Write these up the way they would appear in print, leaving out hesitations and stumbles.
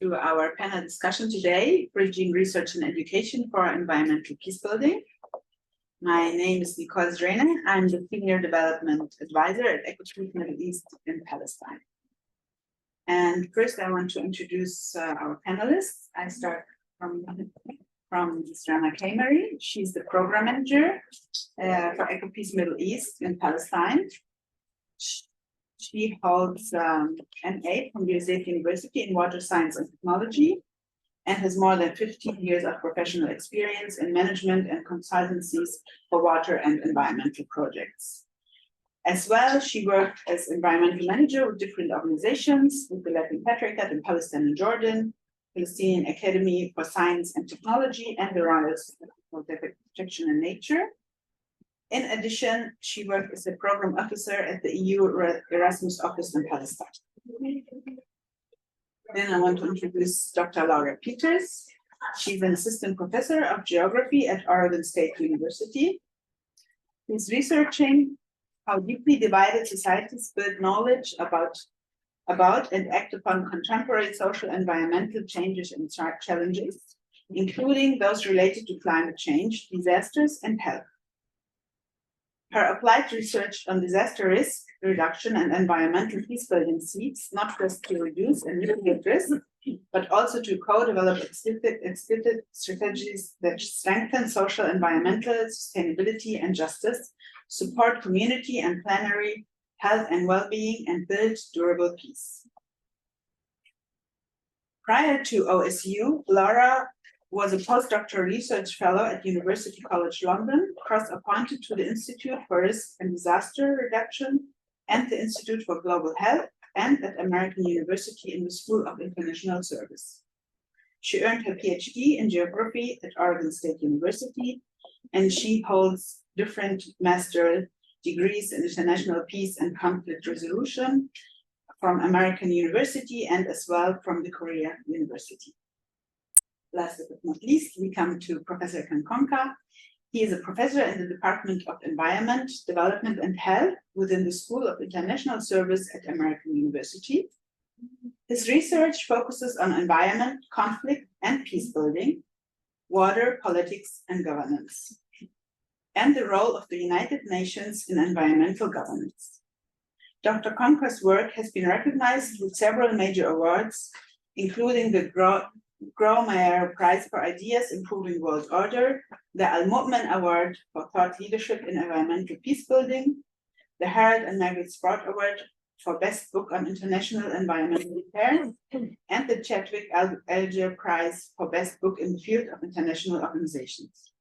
to our panel discussion today, Bridging Research and Education for Environmental Peacebuilding. My name is Nicole Zreineh. I'm the Senior Development Advisor at EcoPeace Middle East in Palestine. And first I want to introduce our panelists. I start from Rana Qaimari. She's the Program Manager for EcoPeace Middle East in Palestine. She holds MA from the University in Water Science and Technology and has more than 15 years of professional experience in management and consultancies for water and environmental projects. As well, she worked as environmental manager with different organizations, with the Latin Patriarchate in Palestine and Jordan, Palestinian Academy for Science and Technology, and the Royal for Protection and Nature. In addition, she worked as a program officer at the EU Erasmus office in Palestine. Then I want to introduce Dr. Laura Peters. She's an assistant professor of geography at Oregon State University. She's researching how deeply divided societies build knowledge about and act upon contemporary social and environmental changes and challenges, including those related to climate change, disasters, and health. Her applied research on disaster risk reduction and environmental peacebuilding seeks not just to reduce and mitigate risk, but also to co-develop explicit strategies that strengthen social, environmental, sustainability, and justice, support community and planetary health and well-being, and build durable peace. Prior to OSU, Laura was a postdoctoral research fellow at University College London, cross-appointed to the Institute for Risk and Disaster Reduction and the Institute for Global Health, and at American University in the School of International Service. She earned her PhD in geography at Oregon State University, and she holds different master's degrees in international peace and conflict resolution from American University and as well from the Korea University. Last but not least, we come to Professor Conca. He is a professor in the Department of Environment, Development, and Health within the School of International Service at American University. His research focuses on environment, conflict, and peace building, water, politics, and governance, and the role of the United Nations in environmental governance. Dr. Conca's work has been recognized with several major awards, including the Qaimari Prize for Ideas Improving World Order, the Al-Mu'min Award for Thought Leadership in Environmental Peacebuilding, the Harold and Margaret Sprott Award for Best Book on International Environmental Affairs, and the Chadwick Alger Prize for Best Book in the Field of International Organizations.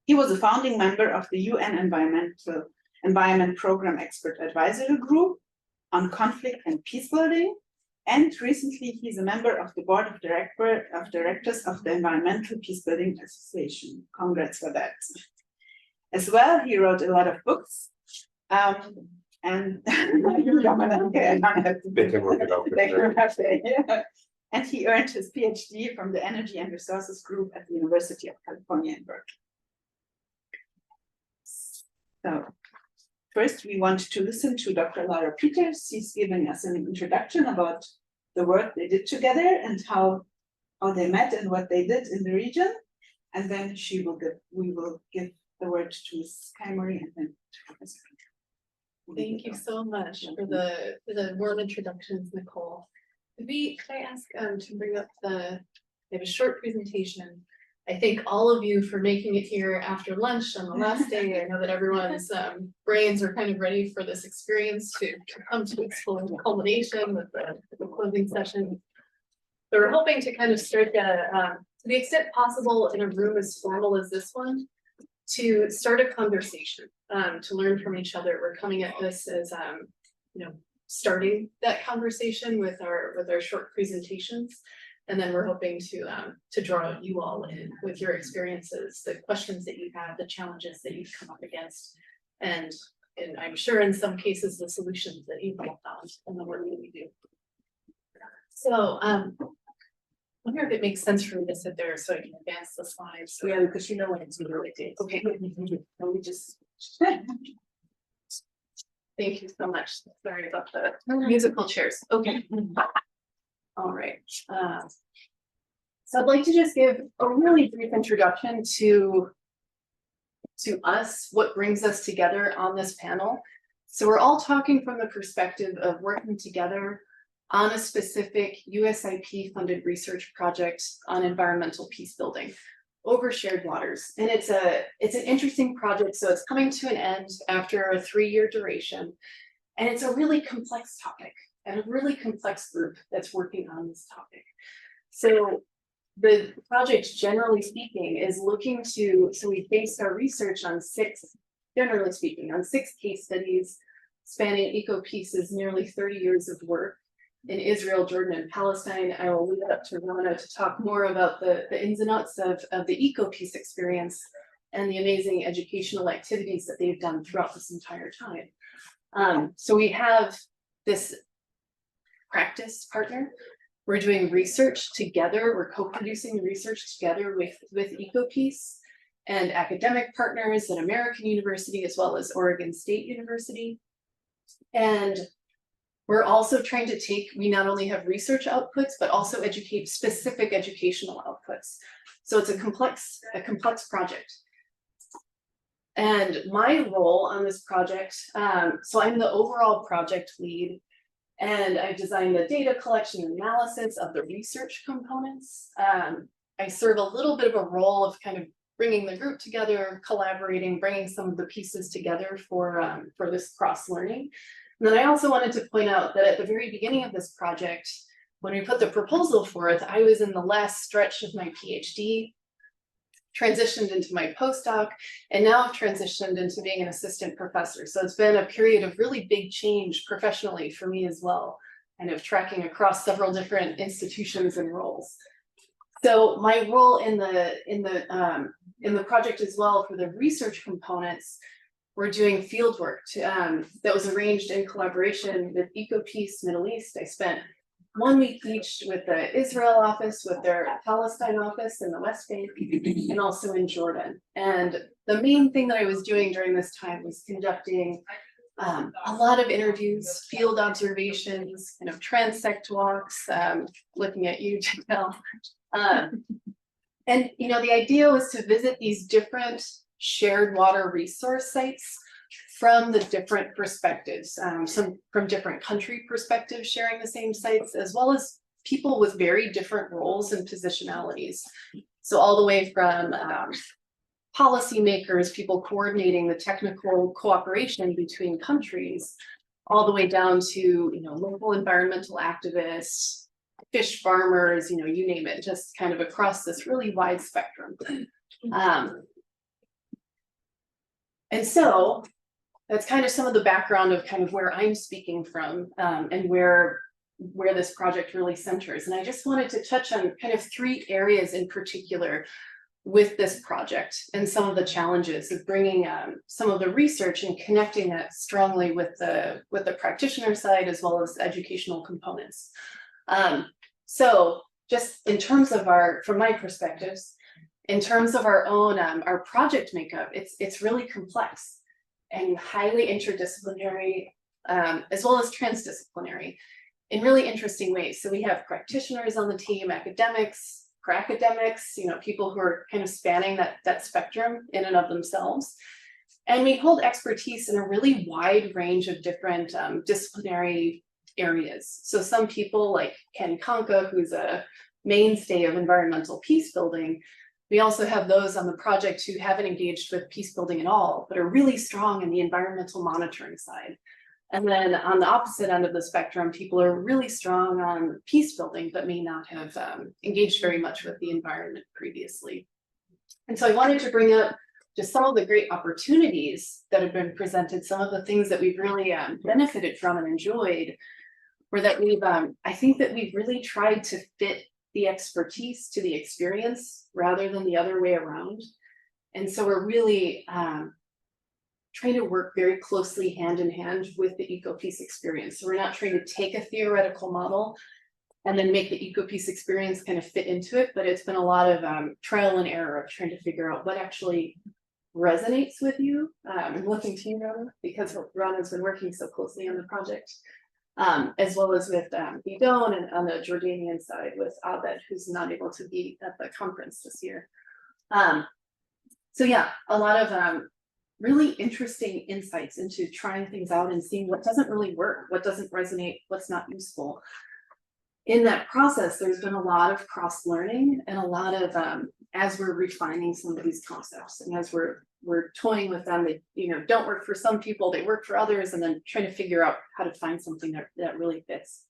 He was a founding member of the UN Environment Program Expert Advisory Group on Conflict and Peacebuilding, and recently he's a member of the Board of Directors of the Environmental Peacebuilding Association. Congrats for that. As well, he wrote a lot of books. And and he earned his PhD from the Energy and Resources Group at the University of California in Berkeley. So first, we want to listen to Dr. Laura Peters. She's giving us an introduction about the work they did together and how they met and what they did in the region. And then we will give the word to Ms. Qaimari and then to Professor. Thank you so much for the warm introductions, Nicole. Could I ask to bring up I have a short presentation. I thank all of you for making it here after lunch on the last day. I know that everyone's brains are kind of ready for this experience to come to its full culmination with the closing session. So we're hoping to kind of start to the extent possible in a room as formal as this one, to start a conversation, to learn from each other. We're coming at this as starting that conversation with our short presentations. And then we're hoping to draw you all in with your experiences, the questions that you have, the challenges that you've come up against, and I'm sure in some cases the solutions that you've all found in the work that we do. So I wonder if it makes sense for me to sit there so I can advance the slides. Yeah, because you know when it's really good. Okay. Let me just. Thank you so much. Sorry about the musical chairs. Okay. All right. So I'd like to just give a really brief introduction to us, what brings us together on this panel. So we're all talking from the perspective of working together on a specific USIP funded research project on environmental peace building over shared waters. And it's an interesting project. So it's coming to an end after a 3-year duration. And it's a really complex topic and a really complex group that's working on this topic. So the project, generally speaking, is looking to, so we based our research on 6, generally speaking, on 6 case studies spanning EcoPeace's nearly 30 years of work in Israel, Jordan, and Palestine. I will leave it up to Rana to talk more about the ins and outs of the EcoPeace experience and the amazing educational activities that they've done throughout this entire time. So we have this practice partner. We're doing research together. We're co-producing research together with EcoPeace and academic partners at American University as well as Oregon State University. And we're also trying to we not only have research outputs, but also specific educational outputs. So it's a complex project. And my role on this project, so I'm the overall project lead, and I designed the data collection and analysis of the research components. I serve a little bit of a role of kind of bringing the group together, collaborating, bringing some of the pieces together for this cross-learning. And then I also wanted to point out that at the very beginning of this project, when we put the proposal forth, I was in the last stretch of my PhD, transitioned into my postdoc, and now I've transitioned into being an assistant professor. So it's been a period of really big change professionally for me as well, kind of tracking across several different institutions and roles. So my role in the project as well for the research components, we're doing field work that was arranged in collaboration with EcoPeace Middle East. I spent 1 week each with the Israel office, with their Palestine office in the West Bank, and also in Jordan. And the main thing that I was doing during this time was conducting a lot of interviews, field observations, kind of transect walks, looking at you, Nicole. And the idea was to visit these different shared water resource sites from the different perspectives, some from different country perspectives sharing the same sites, as well as people with very different roles and positionalities. So all the way from policymakers, people coordinating the technical cooperation between countries, all the way down to local environmental activists, fish farmers, you name it, just kind of across this really wide spectrum. And so that's kind of some of the background of kind of where I'm speaking from, and where this project really centers. And I just wanted to touch on kind of 3 areas in particular with this project and some of the challenges of bringing some of the research and connecting that strongly with the practitioner side as well as educational components. So just in terms of from my perspectives, in terms of our own our project makeup, it's really complex and highly interdisciplinary, as well as transdisciplinary in really interesting ways. So we have practitioners on the team, academics, para-academics, people who are kind of spanning that spectrum in and of themselves. And we hold expertise in a really wide range of different disciplinary areas. So some people like Conca, who's a mainstay of environmental peace building. We also have those on the project who haven't engaged with peace building at all, but are really strong in the environmental monitoring side. And then on the opposite end of the spectrum, people are really strong on peace building, but may not have engaged very much with the environment previously. And so I wanted to bring up just some of the great opportunities that have been presented, some of the things that we've really benefited from and enjoyed, were that I think that we've really tried to fit the expertise to the experience rather than the other way around. And so we're really trying to work very closely hand in hand with the EcoPeace experience. So we're not trying to take a theoretical model and then make the EcoPeace experience kind of fit into it, but it's been a lot of trial and error of trying to figure out what actually resonates with you. I'm looking to you, Rana, because Rana's been working so closely on the project. as well as with Bidon, and on the Jordanian side with Abed, who's not able to be at the conference this year. So yeah, a lot of really interesting insights into trying things out and seeing what doesn't really work, what doesn't resonate, what's not useful. In that process, there's been a lot of cross-learning and a lot of, as we're refining some of these concepts and as we're toying with them, they, you know, don't work for some people, they work for others, and then trying to figure out how to find something that really fits.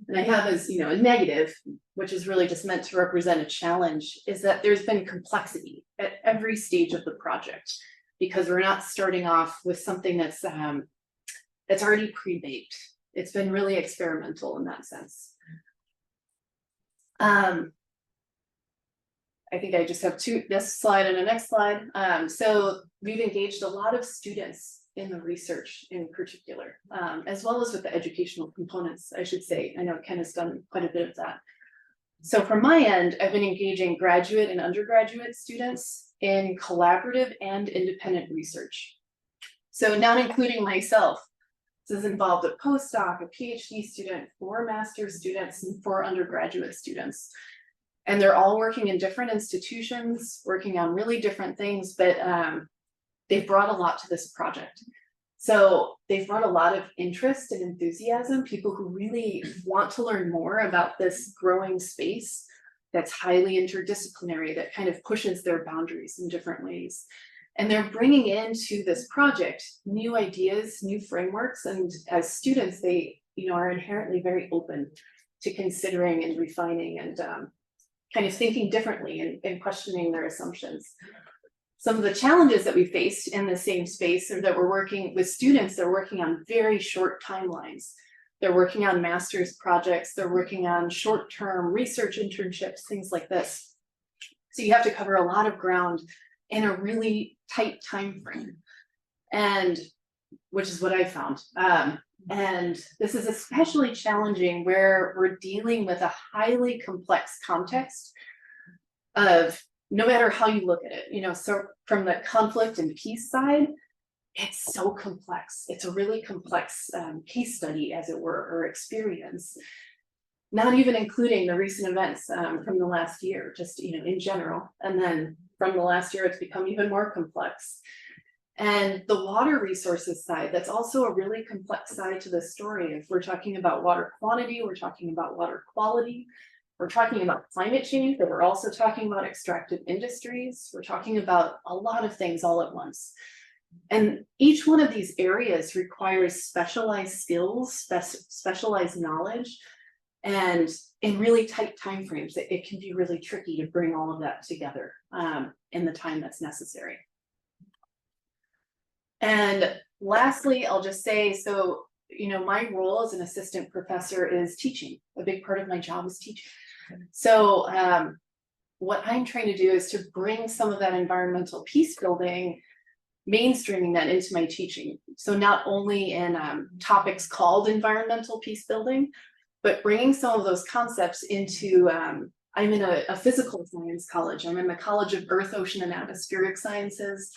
And I have as, you know, a negative, which is really just meant to represent a challenge, is that there's been complexity at every stage of the project, because we're not starting off with something that's already pre-baked. It's been really experimental in that sense. I think I just have this slide and the next slide. So we've engaged a lot of students in the research in particular, as well as with the educational components, I should say. I know Ken has done quite a bit of that. So from my end, I've been engaging graduate and undergraduate students in collaborative and independent research. So not including myself. This has involved a postdoc, a PhD student, 4 master's students, and 4 undergraduate students. And they're all working in different institutions, working on really different things, but they've brought a lot to this project. So they've brought a lot of interest and enthusiasm, people who really want to learn more about this growing space that's highly interdisciplinary, that kind of pushes their boundaries in different ways. And they're bringing into this project new ideas, new frameworks, and as students, they, you know, are inherently very open to considering and refining and kind of thinking differently and questioning their assumptions. Some of the challenges that we faced in the same space are that we're working with students, they're working on very short timelines. They're working on master's projects, they're working on short-term research internships, things like this. So you have to cover a lot of ground in a really tight time frame, and which is what I found. And this is especially challenging where we're dealing with a highly complex context of, no matter how you look at it, you know, so from the conflict and peace side, it's so complex. It's a really complex case study, as it were, or experience, not even including the recent events from the last year, just, you know, in general. And then from the last year, it's become even more complex. And the water resources side, that's also a really complex side to the story. If we're talking about water quantity, we're talking about water quality, we're talking about climate change, but we're also talking about extractive industries. We're talking about a lot of things all at once. And each one of these areas requires specialized skills, specialized knowledge, and in really tight timeframes, it can be really tricky to bring all of that together in the time that's necessary. And lastly, I'll just say, so, you know, my role as an assistant professor is teaching. A big part of my job is teaching. So what I'm trying to do is to bring some of that environmental peace building, mainstreaming that into my teaching. So not only in topics called environmental peace building, but bringing some of those concepts into, I'm in a physical science college. I'm in the College of Earth, Ocean, and Atmospheric Sciences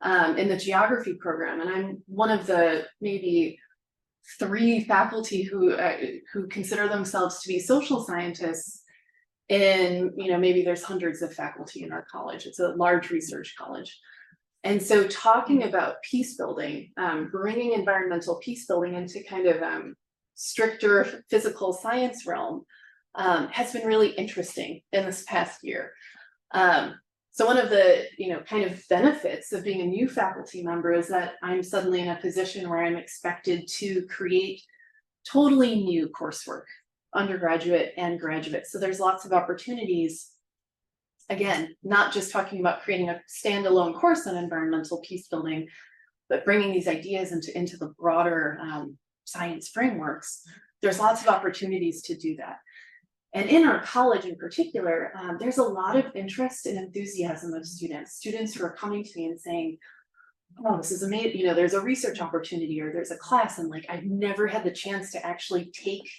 in the geography program. And I'm one of the maybe 3 faculty who consider themselves to be social scientists. And, you know, maybe there's hundreds of faculty in our college. It's a large research college. And so talking about peace building, bringing environmental peace building into kind of stricter physical science realm has been really interesting in this past year. So one of the, you know, kind of benefits of being a new faculty member is that I'm suddenly in a position where I'm expected to create totally new coursework, undergraduate and graduate. So there's lots of opportunities. Again, not just talking about creating a standalone course on environmental peace building, but bringing these ideas into the broader science frameworks. There's lots of opportunities to do that. And in our college in particular, there's a lot of interest and enthusiasm of students who are coming to me and saying, oh, this is amazing, you know, there's a research opportunity, or there's a class, and like, I've never had the chance to actually take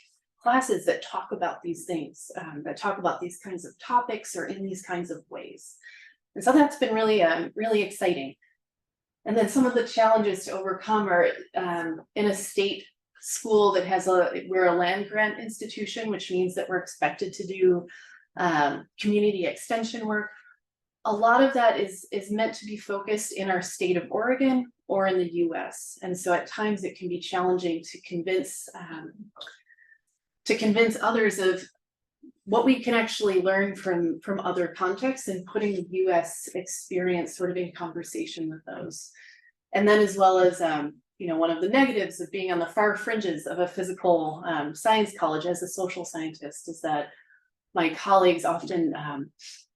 classes that talk about these things, that talk about these kinds of topics or in these kinds of ways. And so that's been really, really exciting. And then some of the challenges to overcome are in a state school that we're a land grant institution, which means that we're expected to do community extension work. A lot of that is meant to be focused in our state of Oregon or in the US. And so at times it can be challenging to convince others of what we can actually learn from other contexts and putting the US experience sort of in conversation with those. And then as well as, one of the negatives of being on the far fringes of a physical science college as a social scientist is that my colleagues often,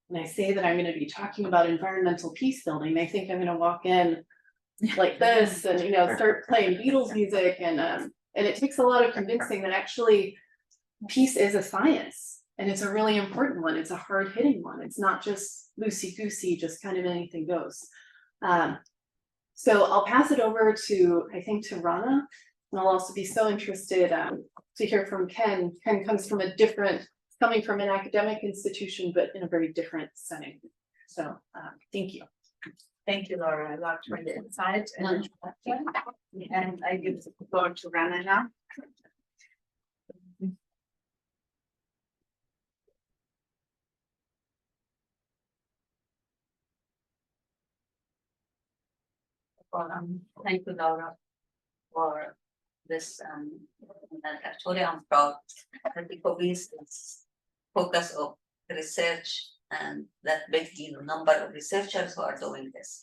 when I say that I'm going to be talking about environmental peace building, they think I'm going to walk in like this and, start playing Beatles music. And it takes a lot of convincing that actually peace is a science. And it's a really important one. It's a hard hitting one. It's not just loosey-goosey, just kind of anything goes. So I'll pass it over to Rana. And I'll also be so interested to hear from Ken. Ken comes from coming from an academic institution, but in a very different setting. So thank you. Thank you, Laura, a lot for the insight and introduction. And I give the floor to Rana now. Well, thank you, Laura, for this. And actually, I'm proud that EcoPeace is focus of research and that big number of researchers who are doing this.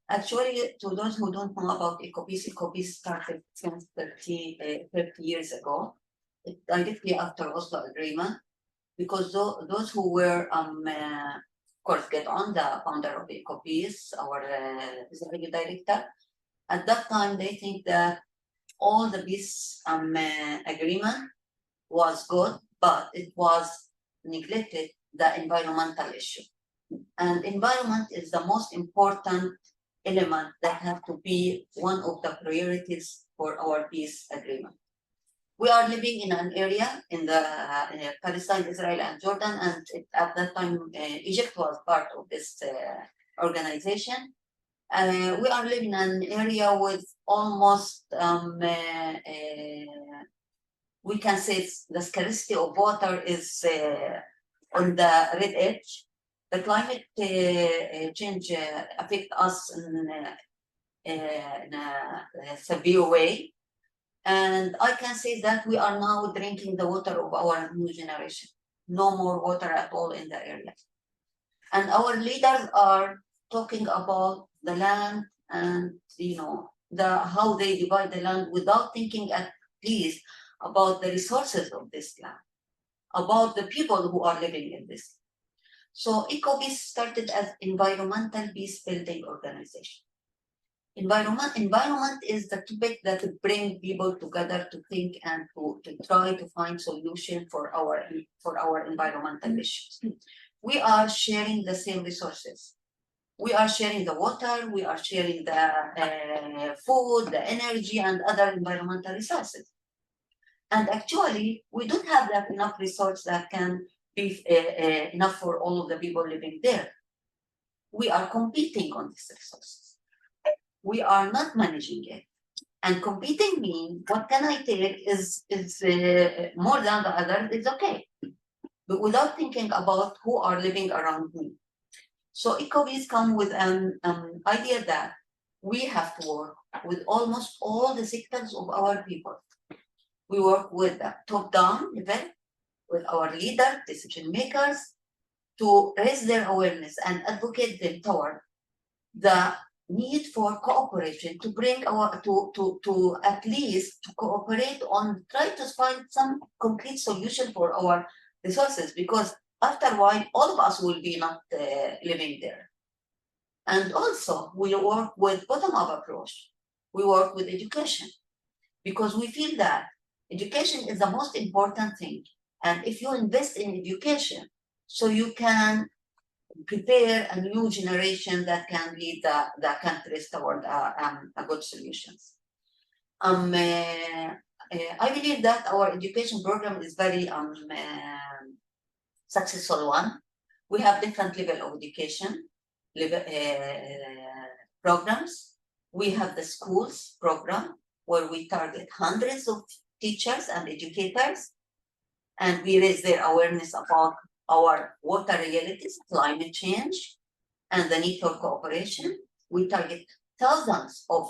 Actually, to those who don't know about EcoPeace started since 30 years ago, directly after Oslo Agreement, because those who were of course, get on the founder of EcoPeace, our executive director. At that time, they think that all the peace agreement was good, but it was neglected the environmental issue. And environment is the most important element that have to be one of the priorities for our peace agreement. We are living in an area in the Palestine, Israel, and Jordan, and at that time, Egypt was part of this organization. We are living in an area with almost, we can say the scarcity of water is on the red edge. The climate change affects us in a severe way. And I can say that we are now drinking the water of our new generation. No more water at all in the area. And our leaders are talking about the land and, how they divide the land without thinking at least about the resources of this land, about the people who are living in this. So EcoPeace started as environmental peace building organization. Environment is the topic that bring people together to think and to try to find solution for our environmental issues. We are sharing the same resources. We are sharing the water, we are sharing the food, the energy, and other environmental resources. And actually, we don't have that enough resource that can be enough for all of the people living there. We are competing on these resources. We are not managing it. And competing means what can I take is more than the other is okay, but without thinking about who are living around me. So EcoPeace come with an idea that we have to work with almost all the sectors of our people. We work with the top-down level, with our leaders, decision makers, to raise their awareness and advocate them toward the need for cooperation to bring to at least to cooperate on try to find some complete solution for our resources, because after a while all of us will be not living there. And also we work with bottom-up approach. We work with education because we feel that education is the most important thing, and if you invest in education, so you can prepare a new generation that can lead the countries toward a good solutions. I believe that our education program is very successful one. We have different level of education programs. We have the schools program where we target hundreds of teachers and educators, and we raise their awareness about our water realities, climate change, and the need for cooperation. We target thousands of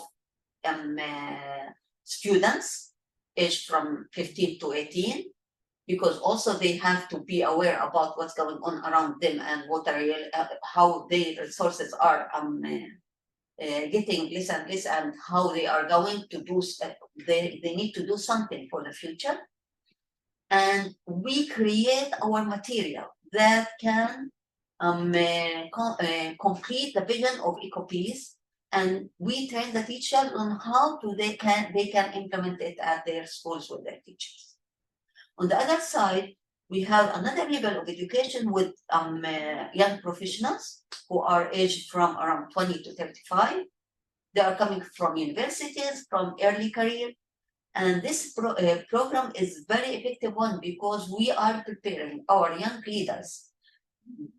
students aged from 15 to 18, because also they have to be aware about what's going on around them and what are how their resources are getting less and less, and how they are going to do, they need to do something for the future. And we create our material that can complete the vision of EcoPeace, and we train the teachers on how they can implement it at their schools with their teachers. On the other side, we have another level of education with young professionals who are aged from around 20 to 35. They are coming from universities, from early career. And this program is very effective one, because we are preparing our young leaders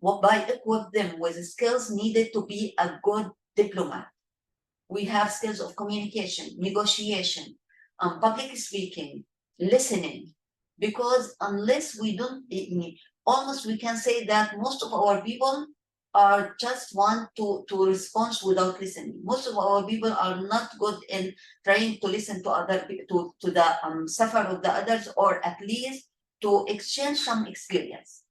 by equip them with the skills needed to be a good diplomat. We have skills of communication, negotiation, public speaking, listening, because unless we don't, almost we can say that most of our people are just want to respond without listening. Most of our people are not good in trying to listen to other people, to the suffer of the others, or at least to exchange some experience.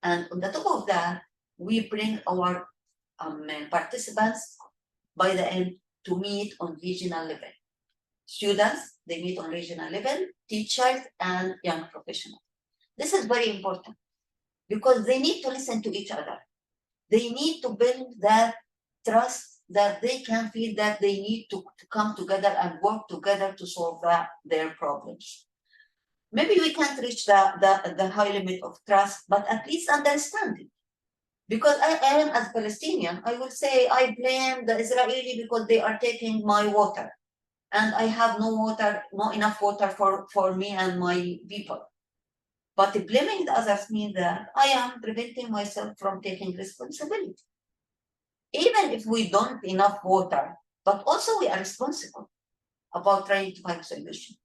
And on the top of that, we bring our participants by the end to meet on regional level. Students, they meet on regional level, teachers and young professionals. This is very important because they need to listen to each other. They need to build that trust that they can feel that they need to come together and work together to solve their problems. Maybe we can't reach the high limit of trust, but at least understanding. Because I am, as Palestinian, I will say I blame the Israeli because they are taking my water. And I have no water, not enough water for me and my people. But blaming the others means that I am preventing myself from taking responsibility. Even if we don't enough water, but also we are responsible about trying to find a solution.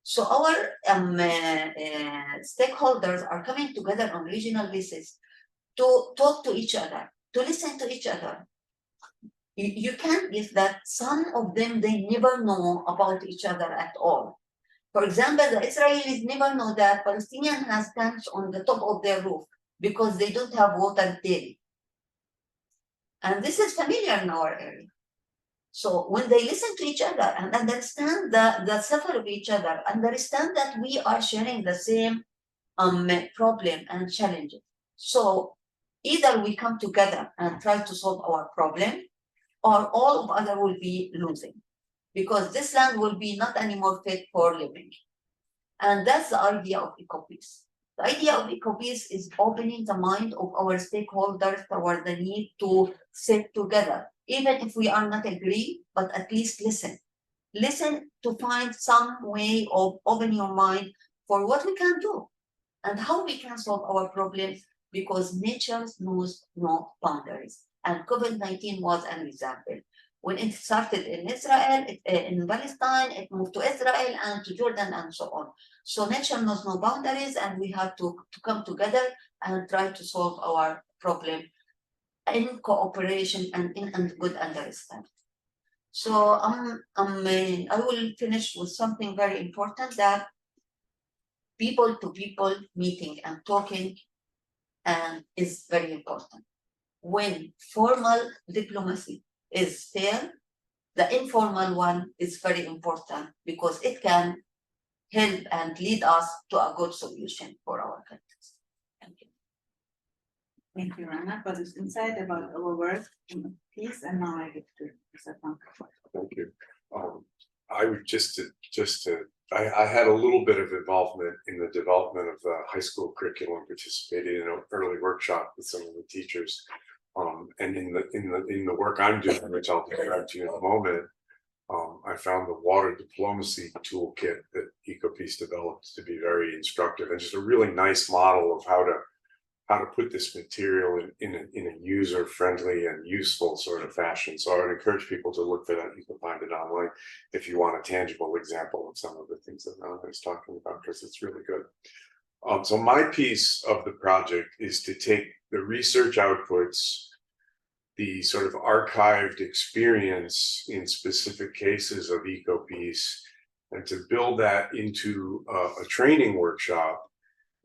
So our stakeholders are coming together on regional basis to talk to each other, to listen to each other. You can't guess that some of them, they never know about each other at all. For example, the Israelis never know that Palestinian has tanks on the top of their roof because they don't have water daily. And this is familiar in our area. So when they listen to each other and understand the suffer of each other, understand that we are sharing the same problem and challenges. So either we come together and try to solve our problem, or all of other will be losing, because this land will be not anymore fit for living. And that's the idea of EcoPeace. The idea of EcoPeace is opening the mind of our stakeholders toward the need to sit together, even if we are not agree, but at least listen. Listen to find some way of opening your mind for what we can do and how we can solve our problems, because nature knows no boundaries. And COVID-19 was an example. When it started in Israel, in Palestine, it moved to Israel and to Jordan and so on. So nature knows no boundaries, and we have to come together and try to solve our problem in cooperation and in good understanding. So I will finish with something very important, that people to people meeting and talking is very important. When formal diplomacy is fair, the informal one is very important, because it can help and lead us to a good solution for our countries. Thank you. Thank you, Rana, for this insight about our work in peace. And now I get to Mr. Conca. Thank you. I would I had a little bit of involvement in the development of the high school curriculum, participated in an early workshop with some of the teachers. And in the work I'm doing, which I'll describe to you in a moment, I found the water diplomacy toolkit that EcoPeace developed to be very instructive, and just a really nice model of how how to put this material in a user-friendly and useful sort of fashion. So I would encourage people to look for that. You can find it online if you want a tangible example of some of the things that Rana is talking about, because it's really good. So my piece of the project is to take the research outputs, the sort of archived experience in specific cases of EcoPeace, and to build that into a training workshop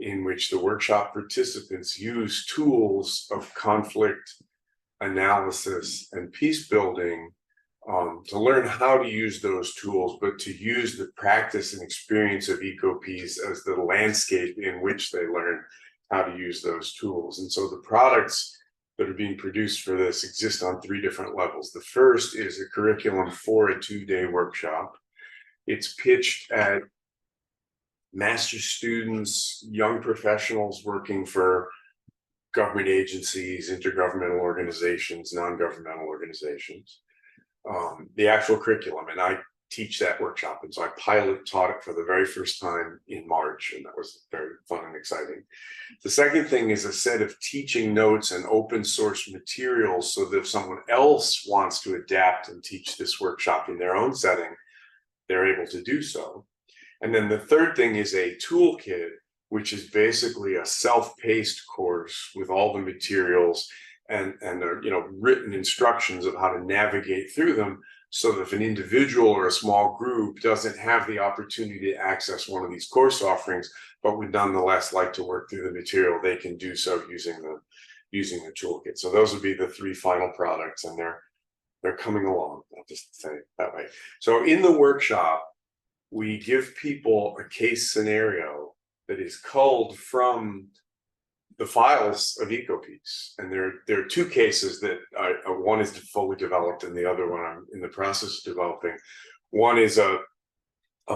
in which the workshop participants use tools of conflict analysis and peace building to learn how to use those tools, but to use the practice and experience of EcoPeace as the landscape in which they learn how to use those tools. And so the products that are being produced for this exist on 3 different levels. The first is a curriculum for a 2-day workshop. It's pitched at master's students, young professionals working for government agencies, intergovernmental organizations, non-governmental organizations. The actual curriculum, and I teach that workshop, and so I pilot taught it for the very first time in March, and that was very fun and exciting. The second thing is a set of teaching notes and open source materials, so that if someone else wants to adapt and teach this workshop in their own setting, they're able to do so. And then the third thing is a toolkit, which is basically a self-paced course with all the materials and written instructions of how to navigate through them, so that if an individual or a small group doesn't have the opportunity to access one of these course offerings, but would nonetheless like to work through the material, they can do so using the toolkit. So those would be the 3 final products, and they're coming along. I'll just say it that way. So in the workshop, we give people a case scenario that is culled from the files of EcoPeace. And there are 2 cases that one is fully developed and the other one I'm in the process of developing. One is a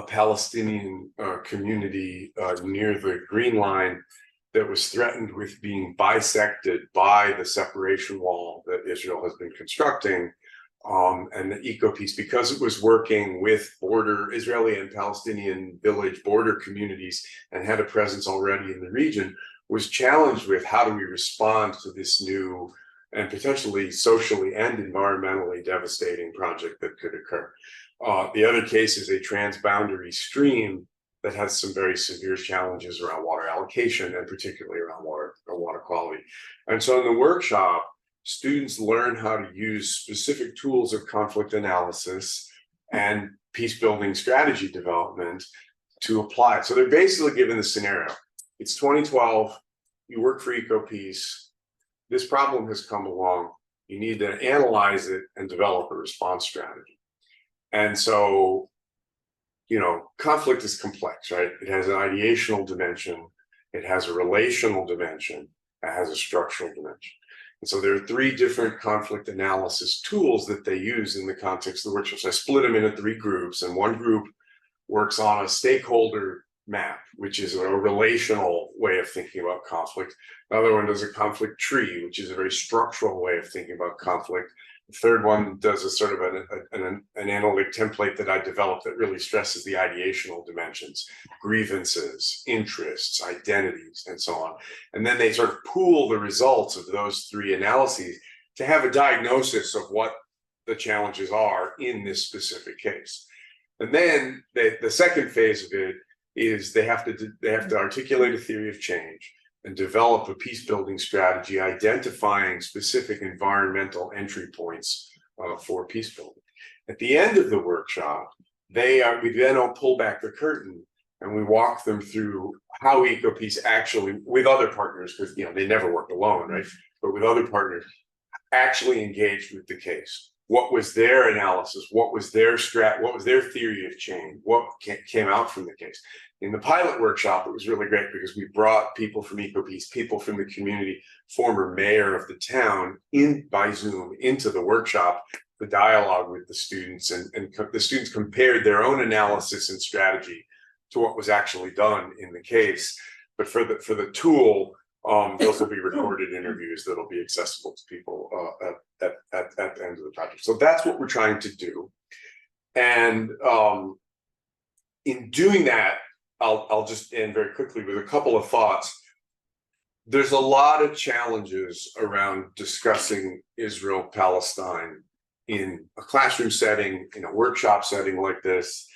Palestinian community near the Green Line that was threatened with being bisected by the separation wall that Israel has been constructing. And the EcoPeace, because it was working with Israeli and Palestinian village border communities and had a presence already in the region, was challenged with how do we respond to this new and potentially socially and environmentally devastating project that could occur. The other case is a transboundary stream that has some very severe challenges around water allocation and particularly around water quality. And so in the workshop, students learn how to use specific tools of conflict analysis and peace building strategy development to apply it. So they're basically given the scenario. It's 2012, you work for EcoPeace, this problem has come along, you need to analyze it and develop a response strategy. And so, conflict is complex, right? It has an ideational dimension, it has a relational dimension, it has a structural dimension. And so there are 3 different conflict analysis tools that they use in the context of the workshop. So I split them into 3 groups, and one group works on a stakeholder map, which is a relational way of thinking about conflict. Another one does a conflict tree, which is a very structural way of thinking about conflict. The third one does a sort of an analytic template that I developed that really stresses the ideational dimensions, grievances, interests, identities, and so on. And then they sort of pool the results of those 3 analyses to have a diagnosis of what the challenges are in this specific case. And then the second phase of it is they have to articulate a theory of change and develop a peace building strategy, identifying specific environmental entry points for peace building. At the end of the workshop, we then pull back the curtain and we walk them through how EcoPeace actually, with other partners, because they never worked alone, right? But with other partners, actually engaged with the case. What was their analysis? What was their theory of change? What came out from the case? In the pilot workshop, it was really great because we brought people from EcoPeace, people from the community, former mayor of the town by Zoom into the workshop, the dialogue with the students, and the students compared their own analysis and strategy to what was actually done in the case. But for the tool, those will be recorded interviews that'll be accessible to people at the end of the project. So that's what we're trying to do. And in doing that, I'll just end very quickly with a couple of thoughts. there's a lot of challenges around discussing Israel-Palestine in a classroom setting, in a workshop setting like this.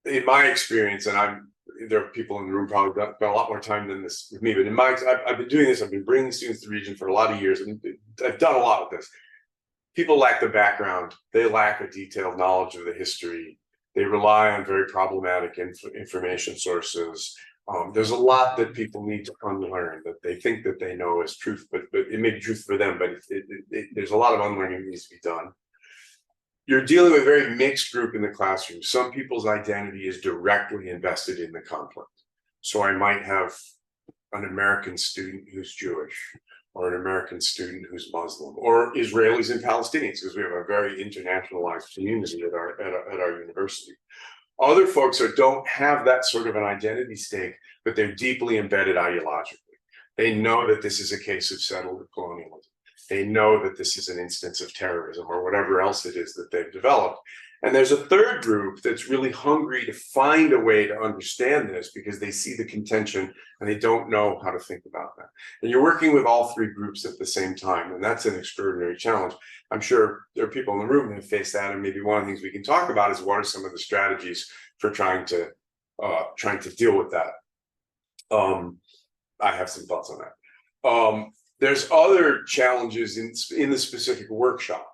In my experience, and there are people in the room probably got a lot more time than this with me, but in my, I've been doing this, I've been bringing students to the region for a lot of years, and I've done a lot of this. People lack the background, they lack a detailed knowledge of the history, they rely on very problematic information sources. There's a lot that people need to unlearn that they think that they know is truth, but it may be truth for them, but there's a lot of unlearning that needs to be done. You're dealing with a very mixed group in the classroom. Some people's identity is directly invested in the conflict. So I might have an American student who's Jewish, or an American student who's Muslim, or Israelis and Palestinians, because we have a very internationalized community at our university. Other folks don't have that sort of an identity stake, but they're deeply embedded ideologically. They know that this is a case of settled colonialism. They know that this is an instance of terrorism or whatever else it is that they've developed. And there's a third group that's really hungry to find a way to understand this because they see the contention and they don't know how to think about that. And you're working with all three groups at the same time, and that's an extraordinary challenge. I'm sure there are people in the room that face that, and maybe one of the things we can talk about is what are some of the strategies for trying to deal with that. I have some thoughts on that. There's other challenges in the specific workshop.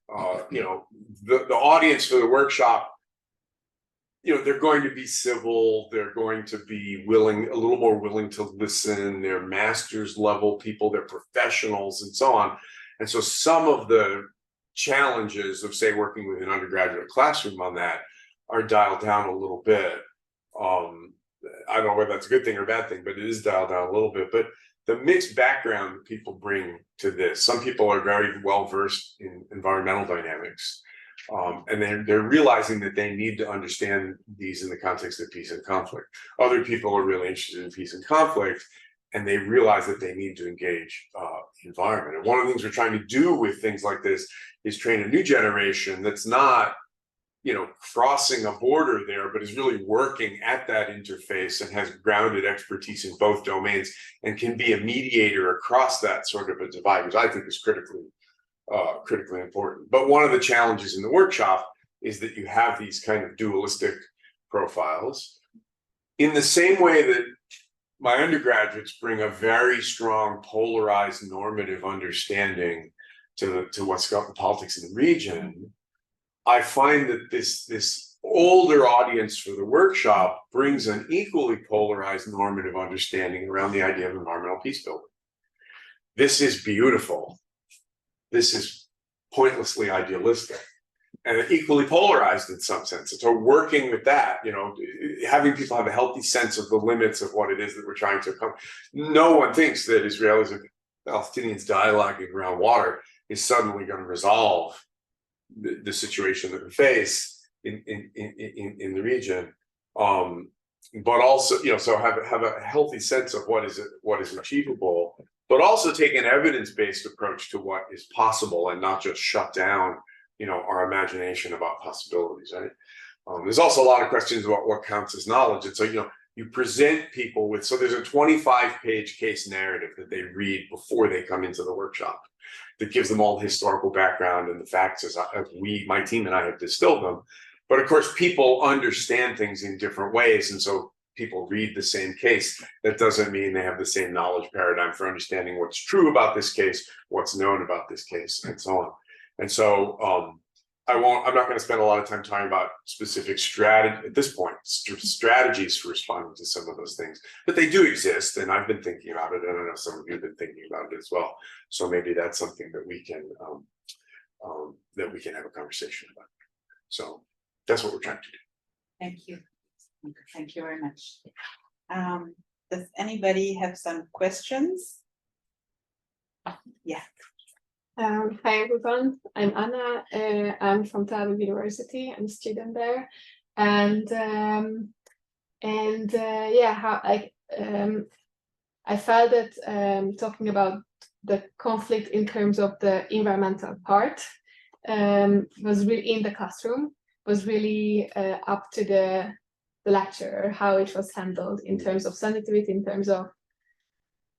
The audience for the workshop, they're going to be civil, they're going to be a little more willing to listen, they're master's level people, they're professionals and so on. And so some of the challenges of, say, working with an undergraduate classroom on that are dialed down a little bit. I don't know whether that's a good thing or a bad thing, but it is dialed down a little bit. But the mixed background that people bring to this, some people are very well versed in environmental dynamics, and they're realizing that they need to understand these in the context of peace and conflict. Other people are really interested in peace and conflict, and they realize that they need to engage the environment. And one of the things we're trying to do with things like this is train a new generation that's not crossing a border there, but is really working at that interface and has grounded expertise in both domains and can be a mediator across that sort of a divide, which I think is critically important. But one of the challenges in the workshop is that you have these kind of dualistic profiles. In the same way that my undergraduates bring a very strong polarized normative understanding to what's got the politics in the region, I find that this older audience for the workshop brings an equally polarized normative understanding around the idea of environmental peace building. This is beautiful. This is pointlessly idealistic and equally polarized in some sense. And so working with that, having people have a healthy sense of the limits of what it is that we're trying to accomplish. No one thinks that Israelis and Palestinians dialoguing around water is suddenly going to resolve the situation that we face in the region, but also so have a healthy sense of what is achievable, but also take an evidence-based approach to what is possible and not just shut down our imagination about possibilities. Right? There's also a lot of questions about what counts as knowledge, and so you present people with, so there's a 25-page case narrative that they read before they come into the workshop that gives them all the historical background and the facts as my team and I have distilled them. But of course, people understand things in different ways. And so people read the same case. That doesn't mean they have the same knowledge paradigm for understanding what's true about this case, what's known about this case, and so on. And so I'm not going to spend a lot of time talking about specific strategy at this point, strategies for responding to some of those things, but they do exist, and I've been thinking about it, and I know some of you have been thinking about it as well. So maybe that's something that we can have a conversation about. So that's what we're trying to do. Thank you. Thank you very much. Does anybody have some questions? Yeah. Hi everyone, I'm Anna. I'm from Tel Aviv University. I'm a student there, and I felt that talking about the conflict in terms of the environmental part was really in the classroom, was really up to the lecturer, how it was handled in terms of sensitivity, in terms of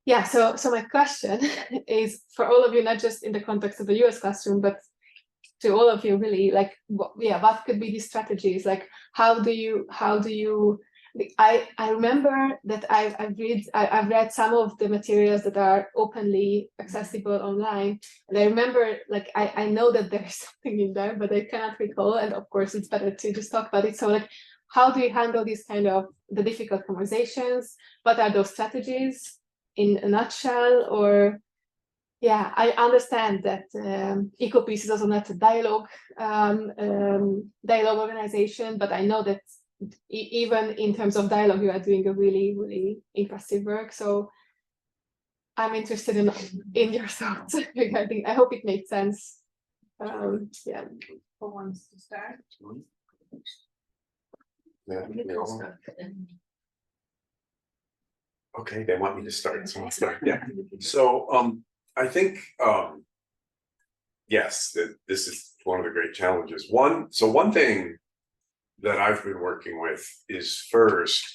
Yeah, so my question is for all of you, not just in the context of the US classroom, but to all of you really, like, what could be these strategies? Like, how do you, I remember that I've read some of the materials that are openly accessible online. And I remember, like, I know that there's something in there, but I cannot recall. And of course, it's better to just talk about it. So like, how do you handle these kind of the difficult conversations? What are those strategies in a nutshell? Or yeah, I understand that EcoPeace is also not a dialogue organization, but I know that even in terms of dialogue, you are doing a really, really impressive work. So I'm interested in your thoughts regarding. I hope it makes sense. Yeah. Who wants to start? Yeah, okay, they want me to start, so I'll start. Yeah. So I think yes, this is one of the great challenges. One thing that I've been working with is first,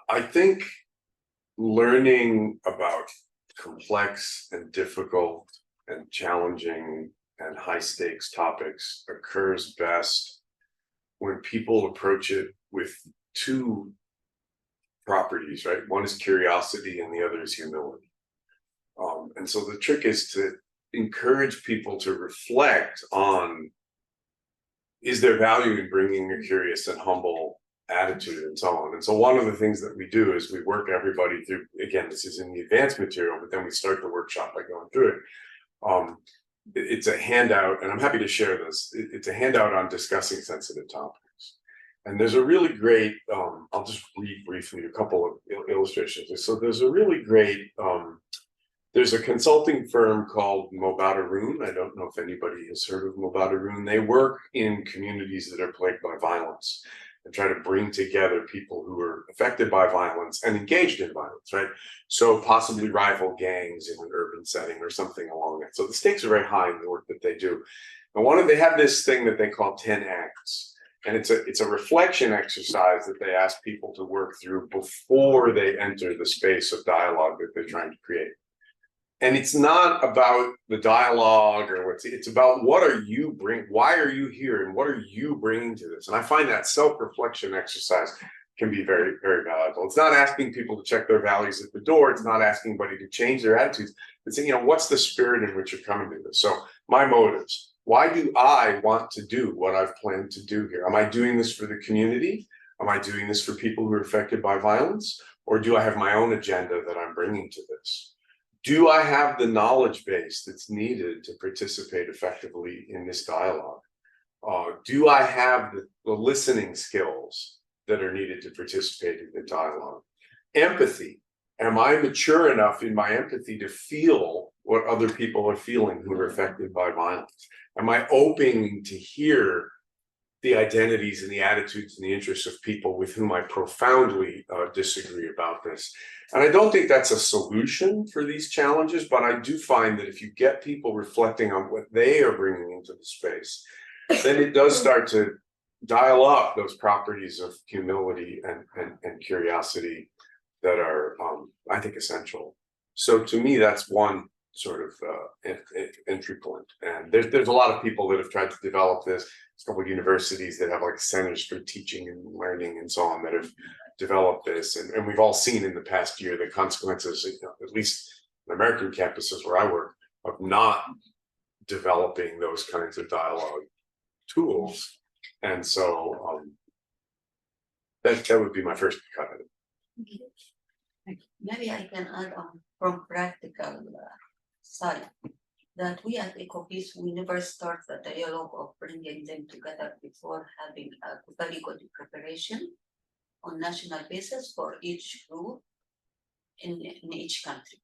I think learning about complex and difficult and challenging and high stakes topics occurs best when people approach it with two properties, right? One is curiosity and the other is humility. And so the trick is to encourage people to reflect on, is there value in bringing a curious and humble attitude and so on. And so one of the things that we do is we work everybody through, again, this is in the advanced material, but then we start the workshop by going through it. It's a handout, and I'm happy to share this. It's a handout on discussing sensitive topics. And there's a really great, I'll just read briefly a couple of illustrations. So there's a really great, there's a consulting firm called Mobadarun. I don't know if anybody has heard of Mobadarun. They work in communities that are plagued by violence and try to bring together people who are affected by violence and engaged in violence, right? So possibly rival gangs in an urban setting or something along that. So the stakes are very high in the work that they do. And they have this thing that they call 10 acts. And it's a reflection exercise that they ask people to work through before they enter the space of dialogue that they're trying to create. And it's not about the dialogue or it's about what are you why are you here and what are you bringing to this? And I find that self-reflection exercise can be very, very valuable. It's not asking people to check their values at the door. It's not asking anybody to change their attitudes. It's saying, what's the spirit in which you're coming to this? So my motives, why do I want to do what I've planned to do here? Am I doing this for the community? Am I doing this for people who are affected by violence? Or do I have my own agenda that I'm bringing to this? Do I have the knowledge base that's needed to participate effectively in this dialogue? Do I have the listening skills that are needed to participate in the dialogue? Empathy. Am I mature enough in my empathy to feel what other people are feeling who are affected by violence? Am I open to hear the identities and the attitudes and the interests of people with whom I profoundly disagree about this? And I don't think that's a solution for these challenges, but I do find that if you get people reflecting on what they are bringing into the space, then it does start to dial up those properties of humility and curiosity that are, I think, essential. So to me, that's one sort of entry point. And there's a lot of people that have tried to develop this. There's a couple of universities that have like centers for teaching and learning and so on that have developed this. And we've all seen in the past year the consequences, at least in American campuses where I work, of not developing those kinds of dialogue tools. And so that would be my first cut at it. Maybe I can add on from practical side that we at EcoPeace, we never start the dialogue of bringing them together before having a very good preparation on national basis for each group in each country.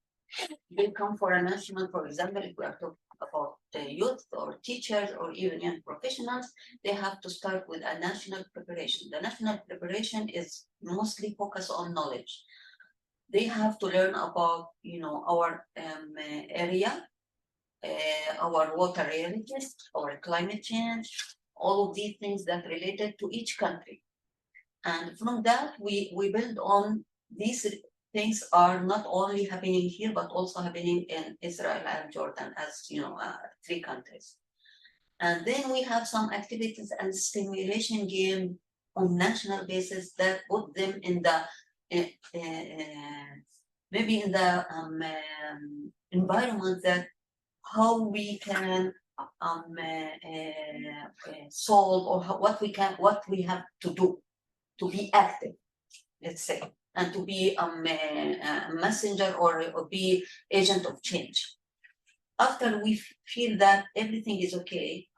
They come for a national, for example, if we are talking about the youth or teachers or even young professionals, they have to start with a national preparation. The national preparation is mostly focused on knowledge. They have to learn about, our area, our water realities, our climate change, all of these things that related to each country. And from that, we build on these things are not only happening here, but also happening in Israel and Jordan, as you know, 3 countries. And then we have some activities and stimulation game on national basis that put them in the maybe in the environment that how we can solve, or what we have to do to be active, let's say, and to be a messenger or be agent of change. After we feel that everything is okay,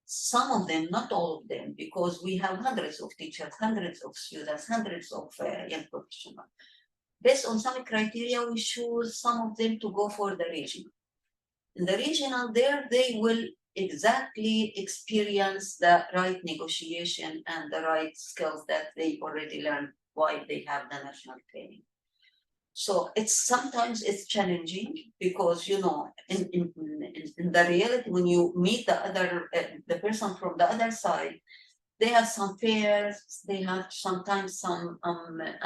some of them, not all of them, because we have hundreds of teachers, hundreds of students, hundreds of young professionals. Based on some criteria, we choose some of them to go for the regional. In the regional, there they will exactly experience the right negotiation and the right skills that they already learned while they have the national training. So sometimes it's challenging because, you know, in the reality, when you meet the person from the other side, they have some fears, they have sometimes some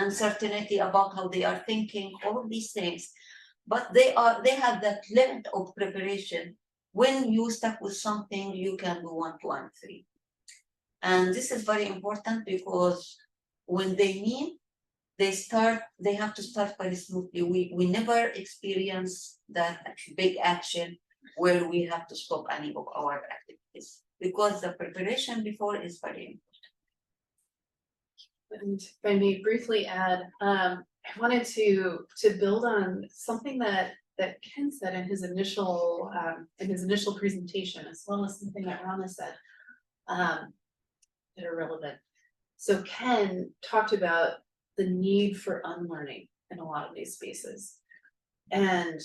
uncertainty about how they are thinking, all of these things, but they have that limit of preparation. When you stuck with something, you can do 1, 2, and 3. And this is very important because when they meet, they have to start very smoothly. We never experience that big action where we have to stop any of our activities, because the preparation before is very important. And if I may briefly add, I wanted to build on something that Ken said in his initial presentation, as well as something that Rana said, that are relevant. So Ken talked about the need for unlearning in a lot of these spaces, and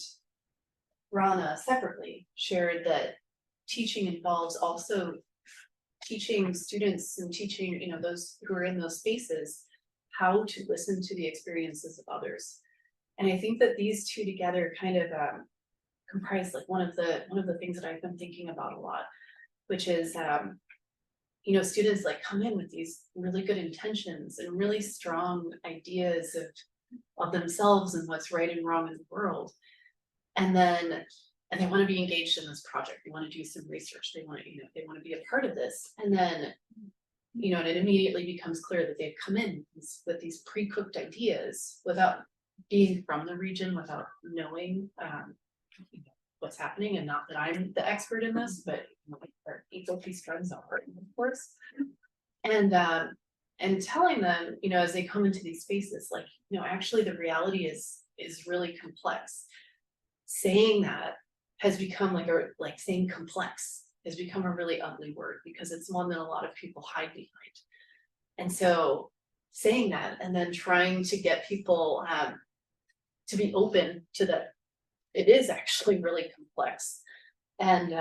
Rana separately shared that teaching involves also teaching students and teaching, you know, those who are in those spaces how to listen to the experiences of others. And I think that these two together kind of comprise like one of the things that I've been thinking about a lot, which is you know, students like come in with these really good intentions and really strong ideas of themselves and what's right and wrong in the world. And they want to be engaged in this project. They want to do some research. They want to, you know, they want to be a part of this. And then, you know, and it immediately becomes clear that they've come in with these pre-cooked ideas without being from the region, without knowing you know, what's happening. And not that I'm the expert in this, but our EcoPeace drugs are, of course. And telling them, you know, as they come into these spaces, like, you know, actually the reality is really complex. Saying that has become like saying complex has become a really ugly word, because it's one that a lot of people hide behind. And so saying that, and then trying to get people to be open to that it is actually really complex, and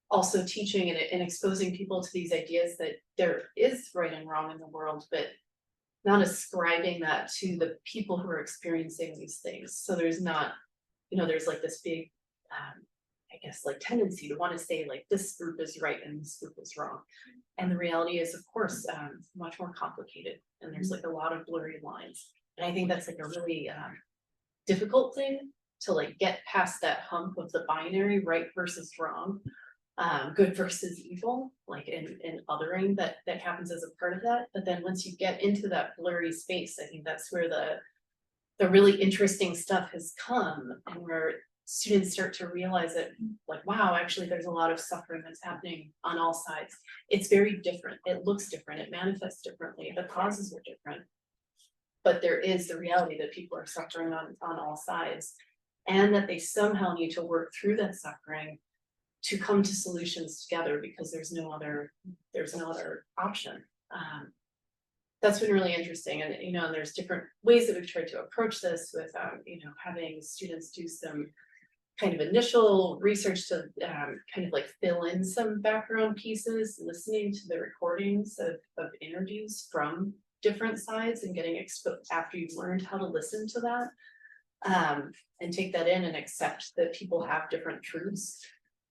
also teaching and exposing people to these ideas that there is right and wrong in the world, but not ascribing that to the people who are experiencing these things. So there's not, you know, there's like this big, I guess, like tendency to want to say like this group is right and this group is wrong. And the reality is, of course, much more complicated, and there's like a lot of blurry lines. And I think that's like a really difficult thing to like get past that hump of the binary right versus wrong, good versus evil, like in othering that happens as a part of that. But then once you get into that blurry space, I think that's where the really interesting stuff has come, and where students start to realize that, like, wow, actually there's a lot of suffering that's happening on all sides. It's very different, it looks different, it manifests differently, the causes are different, but there is the reality that people are suffering on all sides, and that they somehow need to work through that suffering to come to solutions together, because there's no other option. That's been really interesting. And you know, and there's different ways that we've tried to approach this with you know, having students do some kind of initial research to kind of like fill in some background pieces, listening to the recordings of interviews from different sides and getting exposed after you've learned how to listen to that, and take that in and accept that people have different truths.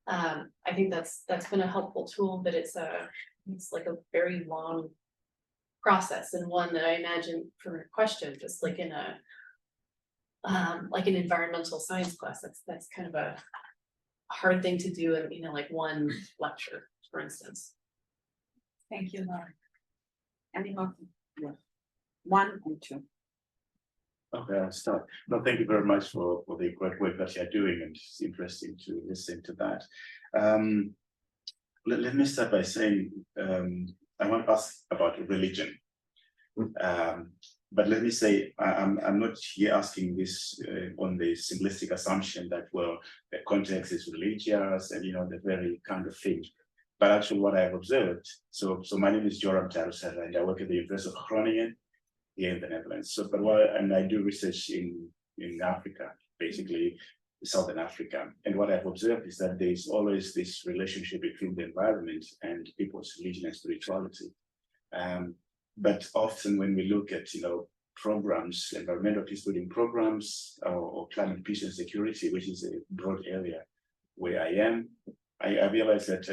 I think that's been a helpful tool, but it's like a very long process, and one that I imagine from your question, just like in a like an environmental science class, that's kind of a hard thing to do in, like one lecture, for instance. Thank you, Laura. Any more? Yeah. 1 and 2. Okay, I'll start. No, thank you very much for the great work that you're doing, and it's interesting to listen to that. Let me start by saying I want to ask about religion. But let me say I'm not here asking this on the simplistic assumption that, well, the context is religious and the very kind of thing. But actually what I've observed, so my name is Joram Taruser, and I work at the University of Groningen here in the Netherlands. And I do research in Africa, basically Southern Africa. And what I've observed is that there's always this relationship between the environment and people's religion and spirituality. But often when we look at programs, environmental peacebuilding programs, or climate peace and security, which is a broad area where I am, I realize that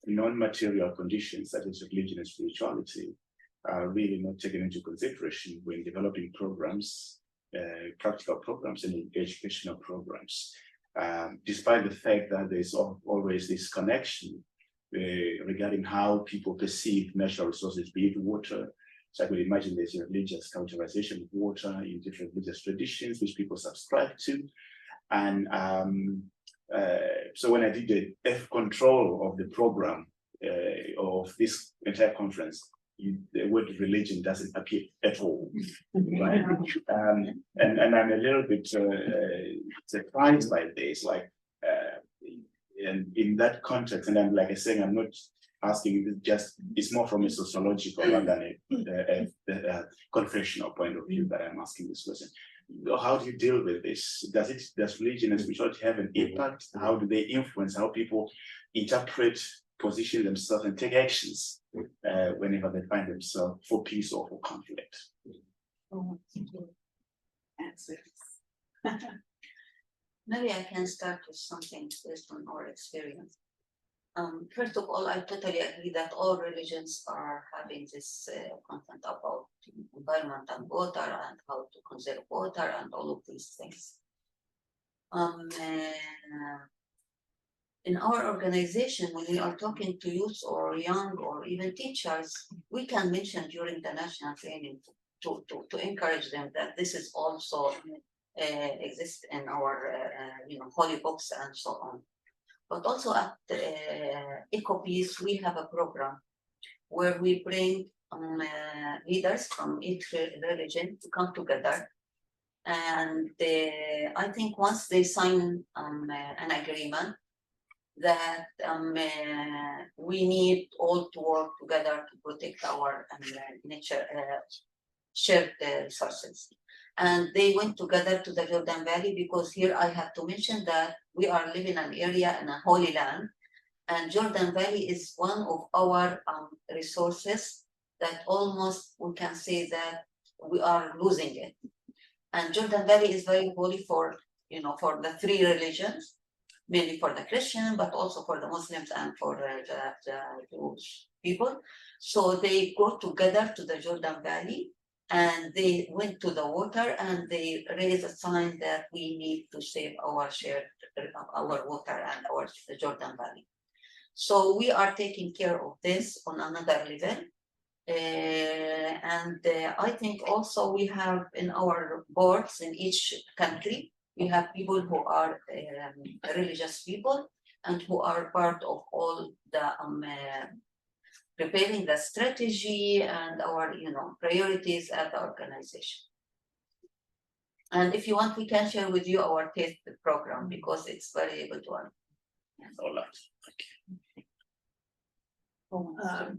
non-material conditions such as religion and spirituality are really not taken into consideration when developing programs, practical programs and educational programs, despite the fact that there's always this connection regarding how people perceive natural resources, be it water. So I could imagine there's a religious characterization of water in different religious traditions, which people subscribe to. And so when I did the F control of the program of this entire conference, the word religion doesn't appear at all, right? And I'm a little bit surprised by this, and in that context, and I'm like I saying, I'm not asking it's more from a sociological rather than a confessional point of view that I'm asking this question. How do you deal with this? Does religion and spirituality have an impact? How do they influence how people interpret, position themselves, and take actions whenever they find themselves for peace or for conflict? Answers. Maybe I can start with something based on our experience. First of all, I totally agree that all religions are having this content about environment and water and how to conserve water and all of these things. In our organization, when we are talking to youth or young or even teachers, we can mention during the national training to encourage them that this is also exists in our holy books and so on. But also at EcoPeace, we have a program where we bring leaders from each religion to come together. And I think once they sign an agreement that we need all to work together to protect our nature, shared resources. And they went together to the Jordan Valley, because here I have to mention that we are living in an area in a holy land, and Jordan Valley is one of our resources that almost we can say that we are losing it. And Jordan Valley is very holy for the 3 religions, mainly for the Christian, but also for the Muslims and for the Jewish people. So they go together to the Jordan Valley, and they went to the water and they raised a sign that we need to save our water and the Jordan Valley. So we are taking care of this on another level. I think also we have in our boards in each country, we have people who are religious people and who are part of all the preparing the strategy and our priorities at the organization. And if you want, we can share with you our TASTE program, because it's very able to All right.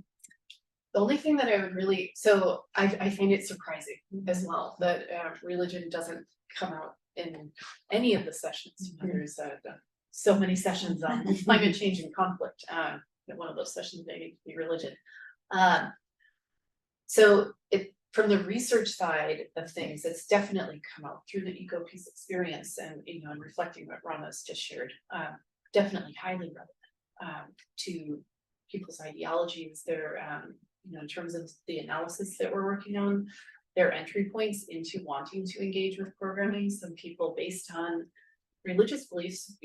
The only thing that I would really, so I find it surprising as well that religion doesn't come out in any of the sessions. There's so many sessions on climate change and conflict. One of those sessions may need to be religion. So from the research side of things, it's definitely come out through the EcoPeace experience, and and reflecting what Rana's just shared, definitely highly relevant to people's ideologies, their in terms of the analysis that we're working on, their entry points into wanting to engage with programming. Some people based on religious beliefs,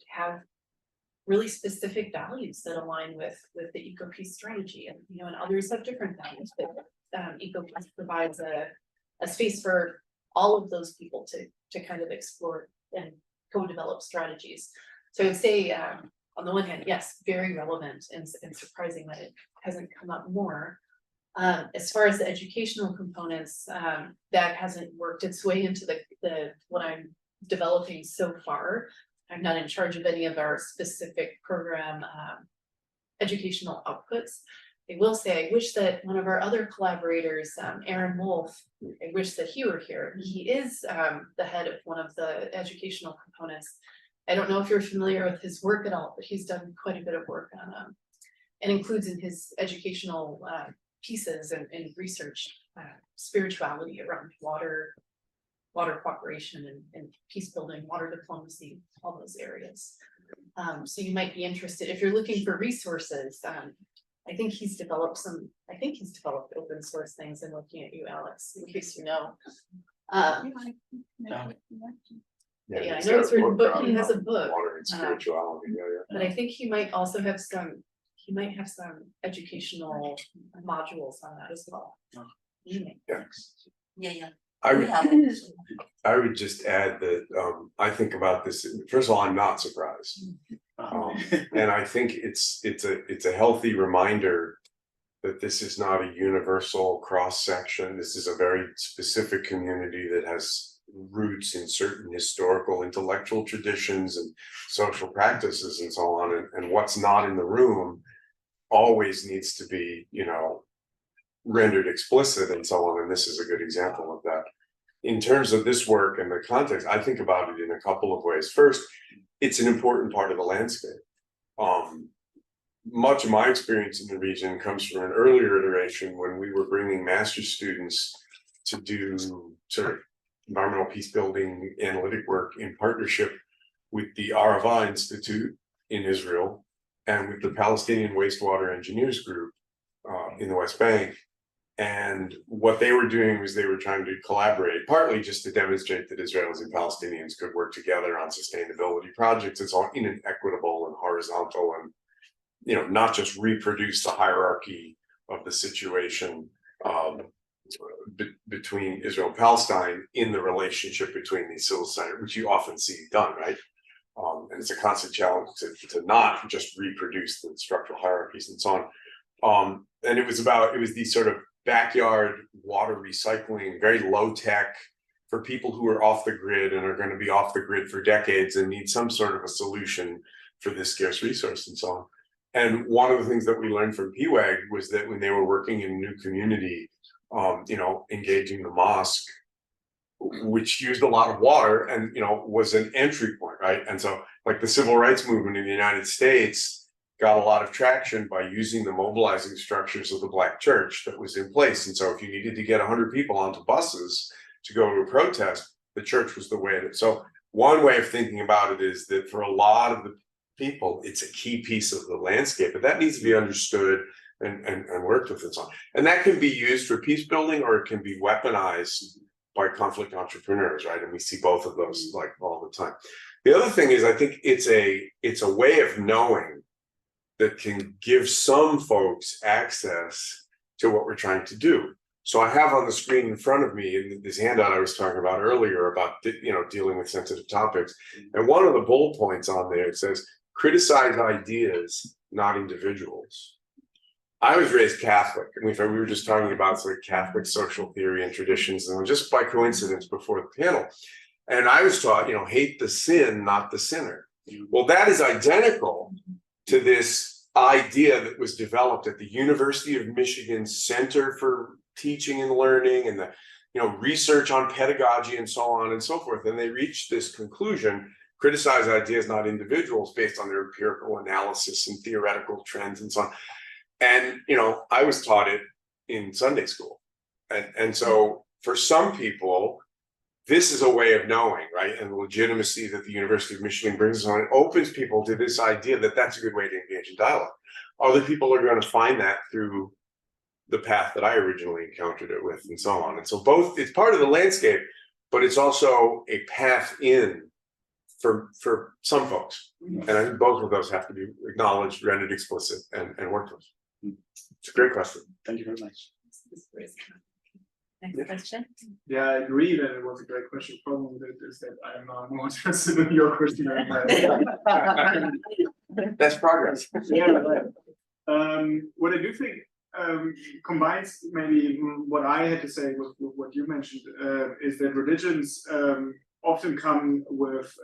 have really specific values that align with the EcoPeace strategy, and others have different values, but EcoPeace provides a space for all of those people to kind of explore and co-develop strategies. So I would say, on the one hand, yes, very relevant and surprising that it hasn't come up more. As far as the educational components, that hasn't worked its way into the what I'm developing so far. I'm not in charge of any of our specific program educational outputs. I will say I wish that one of our other collaborators, Aaron Wolf, I wish that he were here. He is the head of one of the educational components. I don't know if you're familiar with his work at all, but he's done quite a bit of work on and includes in his educational pieces and research spirituality around water cooperation and peace building, water diplomacy, all those areas. So you might be interested if you're looking for resources. I think he's developed open source things. I'm looking at you, Alex, in case you know. Yeah, I know he's written a book. He has a book. Water and spirituality, But I think he might also have some. He might have some educational modules on that as well. Yeah. I would just add that I think about this. First of all, I'm not surprised, and I think it's a healthy reminder that this is not a universal cross section. This is a very specific community that has roots in certain historical, intellectual traditions and social practices and so on. And what's not in the room always needs to be, rendered explicit and so on. And this is a good example of that. In terms of this work and the context, I think about it in a couple of ways. First, it's an important part of the landscape. Much of my experience in the region comes from an earlier iteration when we were bringing master's students to do sort of environmental peace building analytic work in partnership with the Arava Institute in Israel and with the Palestinian Wastewater Engineers Group in the West Bank. And what they were doing was they were trying to collaborate, partly just to demonstrate that Israelis and Palestinians could work together on sustainability projects. It's all in an equitable and horizontal and, not just reproduce the hierarchy of the situation between Israel and Palestine in the relationship between these civil society, which you often see done, right? And it's a constant challenge to not just reproduce the structural hierarchies and so on. And it was these sort of backyard water recycling, very low tech for people who are off the grid and are going to be off the grid for decades and need some sort of a solution for this scarce resource and so on. And one of the things that we learned from PWAG was that when they were working in a new community, engaging the mosque, which used a lot of water and, was an entry point, right? And so like the civil rights movement in the United States got a lot of traction by using the mobilizing structures of the Black church that was in place. And so if you needed to get 100 people onto buses to go to a protest, the church was the way to. So one way of thinking about it is that for a lot of the people, it's a key piece of the landscape, but that needs to be understood and worked with and so on. And that can be used for peace building or it can be weaponized by conflict entrepreneurs, right? And we see both of those like all the time. The other thing is I think it's a way of knowing that can give some folks access to what we're trying to do. So I have on the screen in front of me in this handout I was talking about earlier about dealing with sensitive topics. And one of the bullet points on there, it says, criticize ideas, not individuals. I was raised Catholic, and we were just talking about sort of Catholic social theory and traditions, and just by coincidence before the panel. And I was taught, hate the sin, not the sinner. Well, that is identical to this idea that was developed at the University of Michigan Center for Teaching and Learning and the research on pedagogy and so on and so forth. And they reached this conclusion, criticize ideas, not individuals, based on their empirical analysis and theoretical trends and so on. And I was taught it in Sunday school. And so for some people, this is a way of knowing, right? And the legitimacy that the University of Michigan brings on, it opens people to this idea that that's a good way to engage in dialogue. Other people are going to find that through the path that I originally encountered it with, and so on. And so both, it's part of the landscape, but it's also a path in for some folks. And I think both of those have to be acknowledged, rendered explicit, and worked with. It's a great question. Thank you very much. Next question. Yeah, I agree that it was a great question. Problem with it is that I'm more interested in your question than mine. That's progress. Yeah, right. What I do think combines maybe what I had to say with what you mentioned is that religions often come with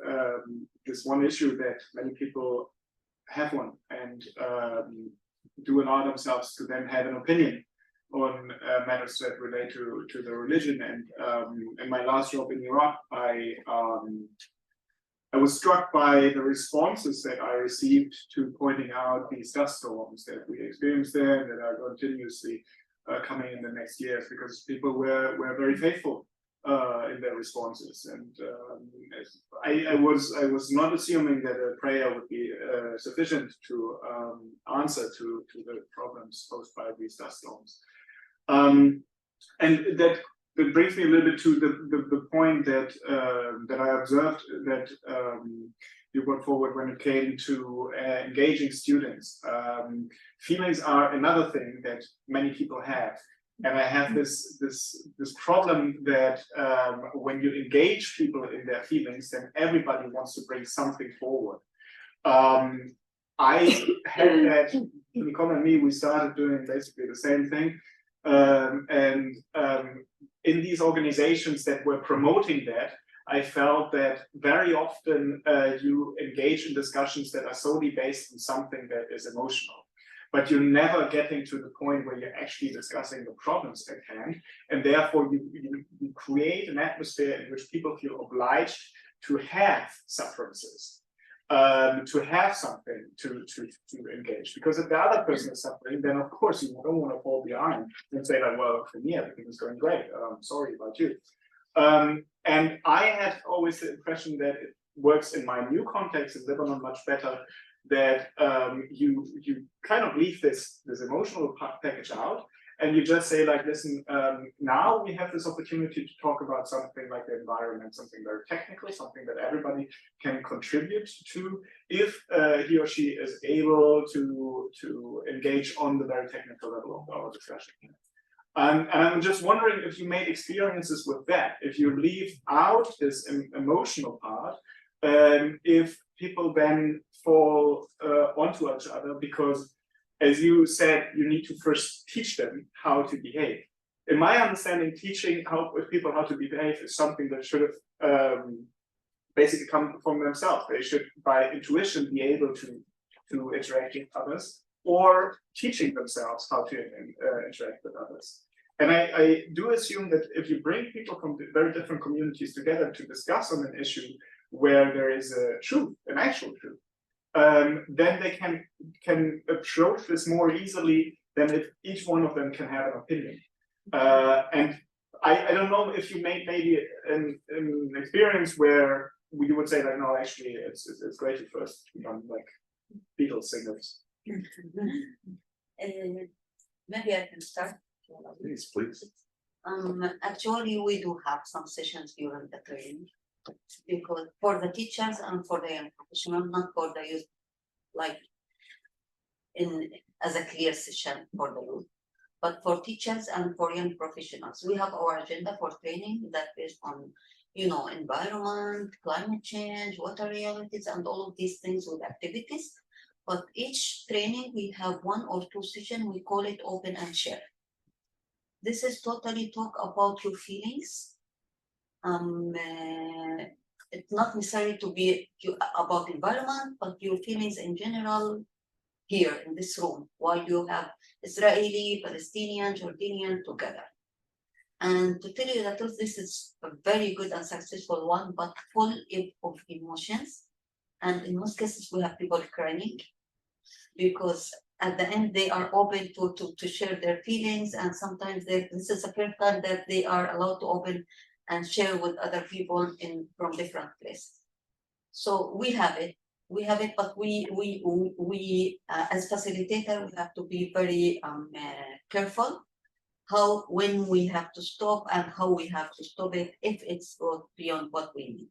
this one issue that many people have one and do allow themselves to then have an opinion on matters that relate to the religion. And in my last job in Iraq, I was struck by the responses that I received to pointing out these dust storms that we experienced there and that are continuously coming in the next years, because people were very faithful in their responses. And I was not assuming that a prayer would be sufficient to answer to the problems posed by these dust storms. And that brings me a little bit to the point that that I observed that you brought forward when it came to engaging students. Feelings are another thing that many people have, and I have this problem that when you engage people in their feelings, then everybody wants to bring something forward. I had that. Nicole and me, we started doing basically the same thing. In these organizations that were promoting that, I felt that very often you engage in discussions that are solely based on something that is emotional, but you're never getting to the point where you're actually discussing the problems at hand, and therefore you create an atmosphere in which people feel obliged to have sufferances. To have something to engage, because if the other person is suffering, then of course you don't want to fall behind and say like, well, for me everything is going great. Sorry about you. And I had always the impression that it works in my new context in Lebanon much better. That you kind of leave this emotional package out, and you just say like, listen, now we have this opportunity to talk about something like the environment, something very technical, something that everybody can contribute to, if he or she is able to engage on the very technical level of our discussion. And I'm just wondering if you made experiences with that, if you leave out this emotional part, if people then fall onto each other, because as you said, you need to first teach them how to behave. In my understanding, teaching people how to behave is something that should have basically come from themselves. They should, by intuition, be able to interact with others, or teaching themselves how to interact with others. And I do assume that if you bring people from very different communities together to discuss on an issue where there is a truth, an actual truth, then they can approach this more easily than if each one of them can have an opinion. And I don't know if you made maybe an experience where you would say like, no, actually it's great to first become like Beatles singers. Maybe I can start. Please. Actually, we do have some sessions during the training, because for the teachers and for the young professionals, not for the youth, like as a clear session for the youth, but for teachers and for young professionals. We have our agenda for training that based on, environment, climate change, water realities, and all of these things with activities. But each training, we have 1 or 2 sessions, we call it open and share. This is totally talk about your feelings. It's not necessary to be about environment, but your feelings in general here in this room, while you have Israeli, Palestinian, Jordanian together. And to tell you the truth, this is a very good and successful one, but full of emotions. And in most cases, we have people crying, because at the end, they are open to share their feelings. And sometimes this is the first time that they are allowed to open and share with other people from different places. So we have it, but we as facilitator, we have to be very careful how, when we have to stop and how we have to stop it if it's goes beyond what we need.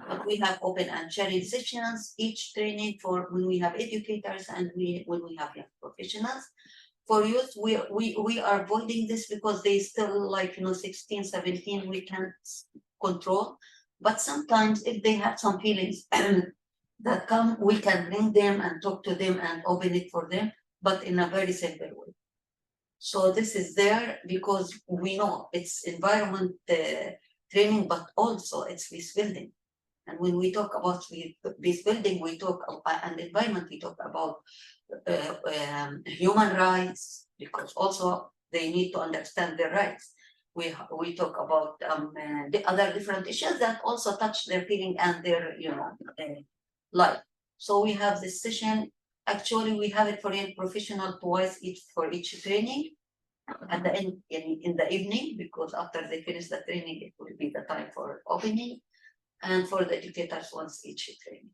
But we have open and sharing sessions, each training for when we have educators and when we have young professionals. For youth, we are avoiding this because they still like 16, 17, we can't control. But sometimes if they have some feelings that come, we can bring them and talk to them and open it for them, but in a very simple way. So this is there because we know it's environment training, but also it's peace building. And when we talk about peace building, we talk about and environment, we talk about human rights, because also they need to understand their rights. We talk about the other different issues that also touch their feeling and their life. So we have this session. Actually, we have it for young professional twice for each training at the end in the evening, because after they finish the training, it will be the time for opening, and for the educators once each training.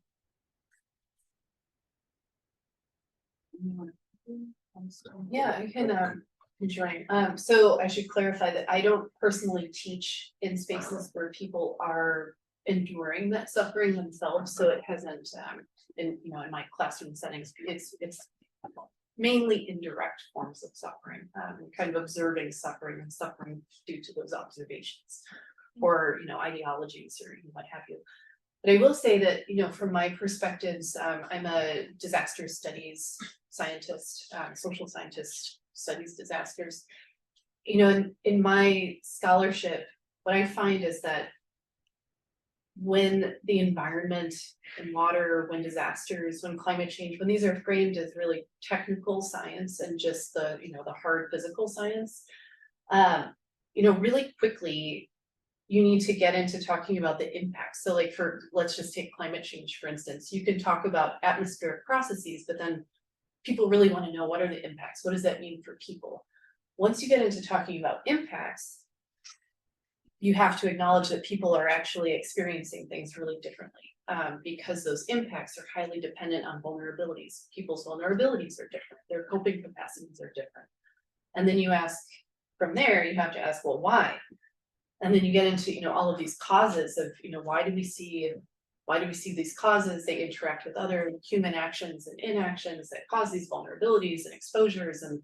Yeah, I can join. So I should clarify that I don't personally teach in spaces where people are enduring that suffering themselves. So it hasn't in my classroom settings, it's mainly indirect forms of suffering, kind of observing suffering and suffering due to those observations, or ideologies or what have you. But I will say that from my perspectives, I'm a disaster studies scientist, social scientist, studies disasters. In my scholarship, what I find is that when the environment and water, when disasters, when climate change, when these are framed as really technical science and just the hard physical science, really quickly you need to get into talking about the impacts. So like let's just take climate change, for instance. You can talk about atmospheric processes, but then people really want to know, what are the impacts? What does that mean for people? Once you get into talking about impacts, you have to acknowledge that people are actually experiencing things really differently, because those impacts are highly dependent on vulnerabilities. People's vulnerabilities are different. Their coping capacities are different. And then you ask, from there, you have to ask, well, why? And then you get into all of these causes of why do we see these causes? They interact with other human actions and inactions that cause these vulnerabilities and exposures, and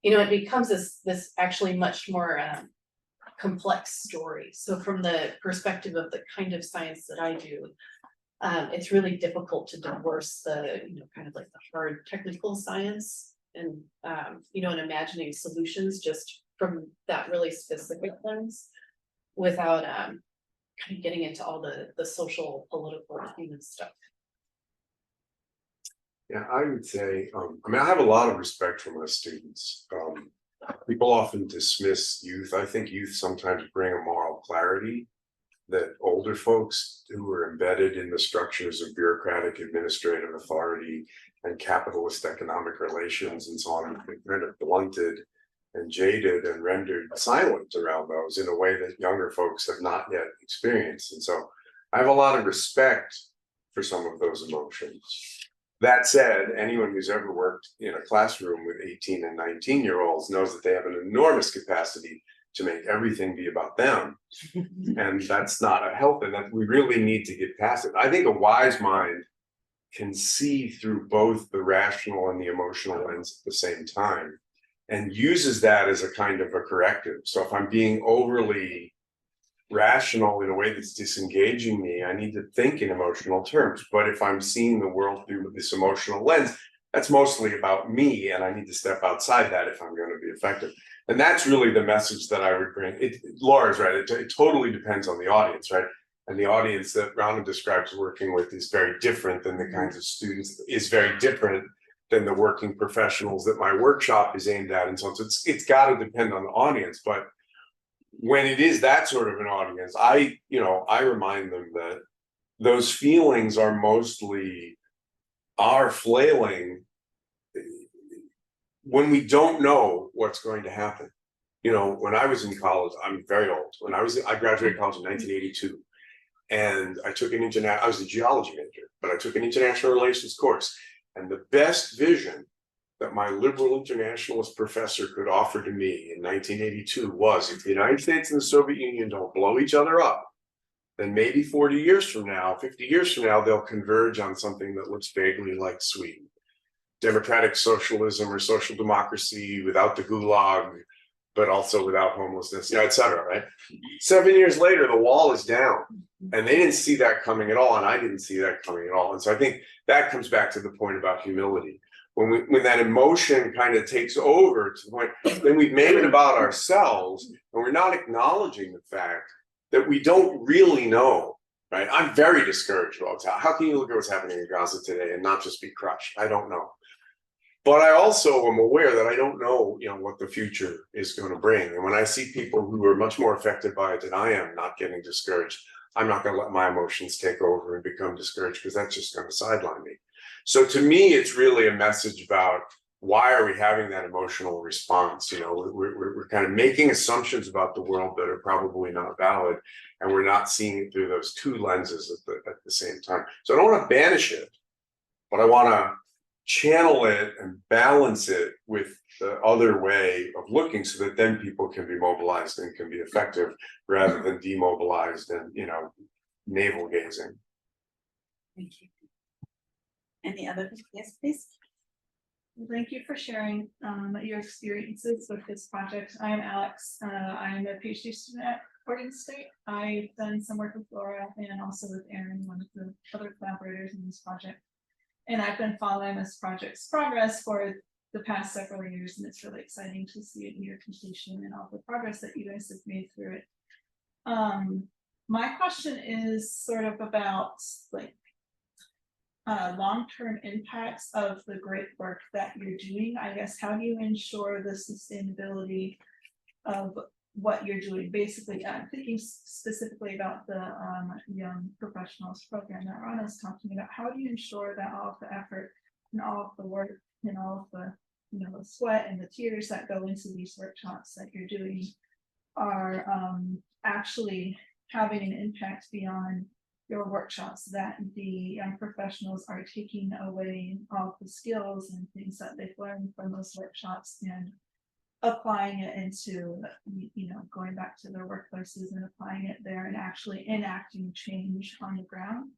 it becomes this actually much more complex story. So from the perspective of the kind of science that I do, it's really difficult to divorce the kind of like the hard technical science and and imagining solutions just from that really specific lens, without kind of getting into all the social, political, human stuff. Yeah, I would say, I have a lot of respect for my students. People often dismiss youth. I think youth sometimes bring a moral clarity that older folks who are embedded in the structures of bureaucratic administrative authority and capitalist economic relations and so on, have been kind of blunted and jaded and rendered silent around those in a way that younger folks have not yet experienced. And so I have a lot of respect for some of those emotions. That said, anyone who's ever worked in a classroom with 18 and 19-year-olds knows that they have an enormous capacity to make everything be about them. And that's not a help, and that we really need to get past it. I think a wise mind can see through both the rational and the emotional lens at the same time, and uses that as a kind of a corrective. So if I'm being overly rational in a way that's disengaging me, I need to think in emotional terms. But if I'm seeing the world through this emotional lens, that's mostly about me, and I need to step outside that if I'm going to be effective. And that's really the message that I would bring. Laura's right, it totally depends on the audience, right? And the audience that Rana describes working with is very different than the kinds of students, is very different than the working professionals that my workshop is aimed at, and so on. So it's got to depend on the audience. But when it is that sort of an audience, I remind them that those feelings are mostly our flailing when we don't know what's going to happen. When I was in college, I'm very old. I graduated college in 1982, and I took I was a geology major, but I took an international relations course. And the best vision that my liberal internationalist professor could offer to me in 1982 was, if the United States and the Soviet Union don't blow each other up, then maybe 40 years from now, 50 years from now, they'll converge on something that looks vaguely like Sweden. Democratic socialism or social democracy without the gulag, but also without homelessness, et cetera, right? 7 years later, the wall is down. And they didn't see that coming at all, and I didn't see that coming at all. And so I think that comes back to the point about humility. When that emotion kind of takes over to the point, then we've made it about ourselves, and we're not acknowledging the fact that we don't really know, right? I'm very discouraged about how can you look at what's happening in Gaza today and not just be crushed? I don't know. But I also am aware that I don't know, what the future is going to bring. And when I see people who are much more affected by it than I am not getting discouraged, I'm not going to let my emotions take over and become discouraged, because that's just going to sideline me. So to me, it's really a message about why are we having that emotional response? We're kind of making assumptions about the world that are probably not valid, and we're not seeing it through those two lenses at the same time. So I don't want to banish it, but I want to channel it and balance it with the other way of looking, so that then people can be mobilized and can be effective rather than demobilized and navel gazing. Thank you. Any other? Yes, please. Thank you for sharing your experiences with this project. I am Alex. I am a PhD student at Oregon State. I've done some work with Laura and also with Aaron, one of the other collaborators in this project. And I've been following this project's progress for the past several years, and it's really exciting to see it near completion and all the progress that you guys have made through it. My question is sort of about long-term impacts of the great work that you're doing. I guess, how do you ensure the sustainability of what you're doing? Basically, I'm thinking specifically about the young professionals program that Rana is talking about. How do you ensure that all of the effort and all of the work and all of the the sweat and the tears that go into these workshops that you're doing are actually having an impact beyond your workshops, that the young professionals are taking away all the skills and things that they've learned from those workshops and applying it into, going back to their workplaces and applying it there and actually enacting change on the ground.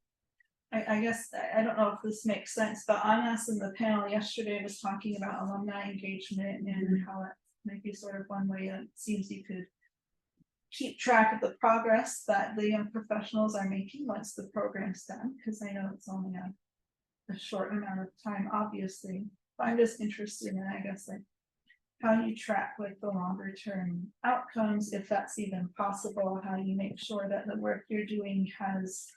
I guess, I don't know if this makes sense, but Anas in the panel yesterday was talking about alumni engagement and how it might be sort of one way that it seems you could keep track of the progress that the young professionals are making once the program's done, because I know it's only a short amount of time, obviously. But I'm just interested in, I guess, how you track the longer term outcomes, if that's even possible, how you make sure that the work you're doing has,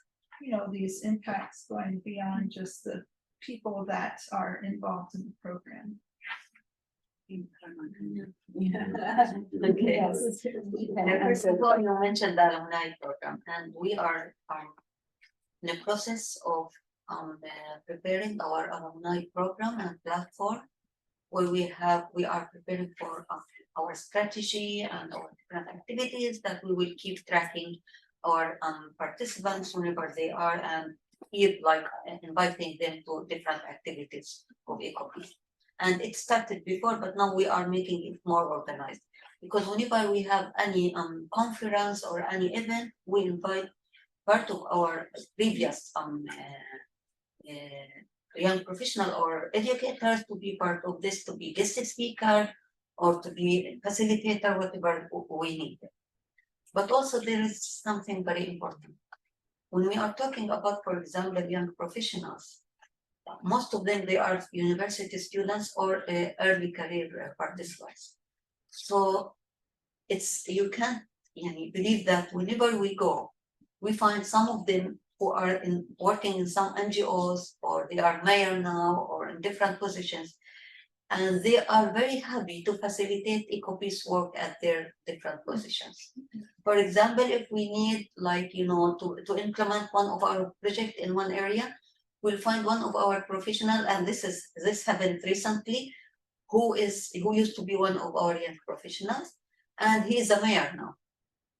these impacts going beyond just the people that are involved in the program. Okay. First of all, you mentioned the alumni program, and we are in the process of preparing our alumni program and platform, where we are preparing for our strategy and our different activities that we will keep tracking our participants whenever they are, and keep inviting them to different activities of EcoPeace. And it started before, but now we are making it more organized, because whenever we have any conference or any event, we invite part of our previous young professional or educators to be part of this, to be guest speaker or to be facilitator, whatever we need. But also there is something very important. When we are talking about, for example, young professionals, most of them, they are university students or early career participants. So you can't believe that whenever we go, we find some of them who are working in some NGOs, or they are mayor now, or in different positions, and they are very happy to facilitate EcoPeace work at their different positions. For example, if we need to implement one of our projects in one area, we'll find one of our professionals, and this happened recently, who used to be one of our young professionals, and he is a mayor now.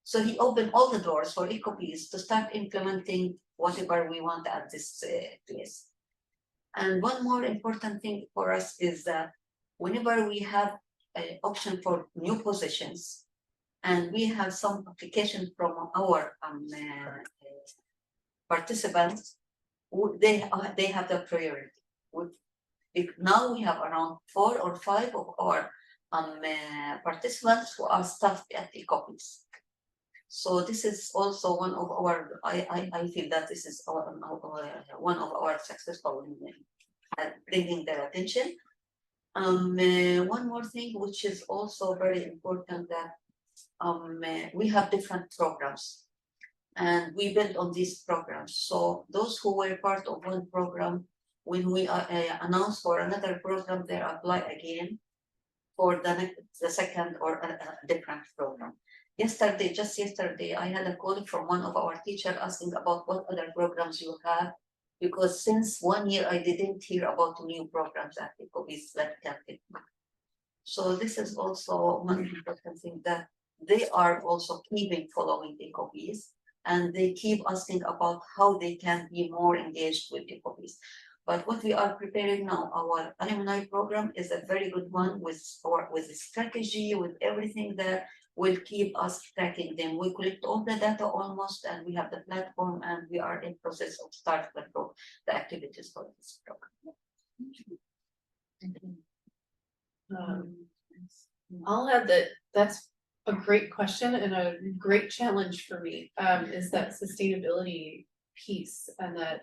So he opened all the doors for EcoPeace to start implementing whatever we want at this place. And one more important thing for us is that whenever we have an option for new positions, and we have some application from our participants, they have the priority. Now we have around 4 or 5 of our participants who are staff at EcoPeace. So this is also one of our, I feel that this is one of our successful in bringing their attention. One more thing, which is also very important, that we have different programs, and we build on these programs. So those who were part of one program, when we announce for another program, they apply again for the second or a different program. Just yesterday, I had a call from one of our teachers asking about what other programs you have, because since 1 year I didn't hear about new programs at EcoPeace like that. So this is also one important thing, that they are also keeping following EcoPeace, and they keep asking about how they can be more engaged with EcoPeace. But what we are preparing now, our alumni program, is a very good one with the strategy, with everything that will keep us tracking them. We collect all the data almost, and we have the platform, and we are in process of starting the activities for this program. I'll add that that's a great question and a great challenge for me, is that sustainability piece, and that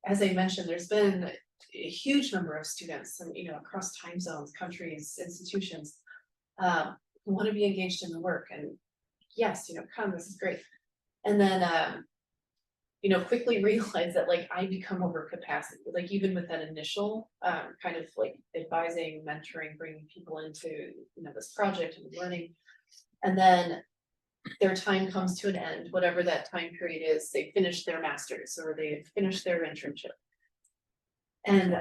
as I mentioned, there's been a huge number of students, and across time zones, countries, institutions, who want to be engaged in the work. And yes, come, this is great. And then quickly realize that I become over capacity, even with that initial kind of advising, mentoring, bringing people into this project and learning, and then their time comes to an end, whatever that time period is. They finish their master's or they finish their internship, and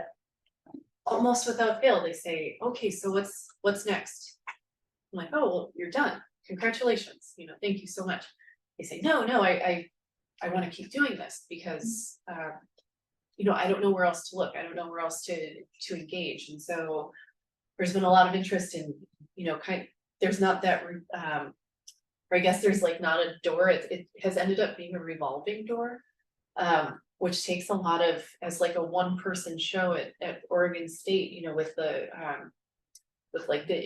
almost without fail they say, okay, so what's next? I'm like, oh, well, you're done, congratulations, thank you so much. They say, no, I want to keep doing this, because I don't know where else to look, I don't know where else to engage. And so there's been a lot of interest in there's not that or I guess there's not a door. It has ended up being a revolving door, which takes a lot of, as a one-person show at Oregon State, with the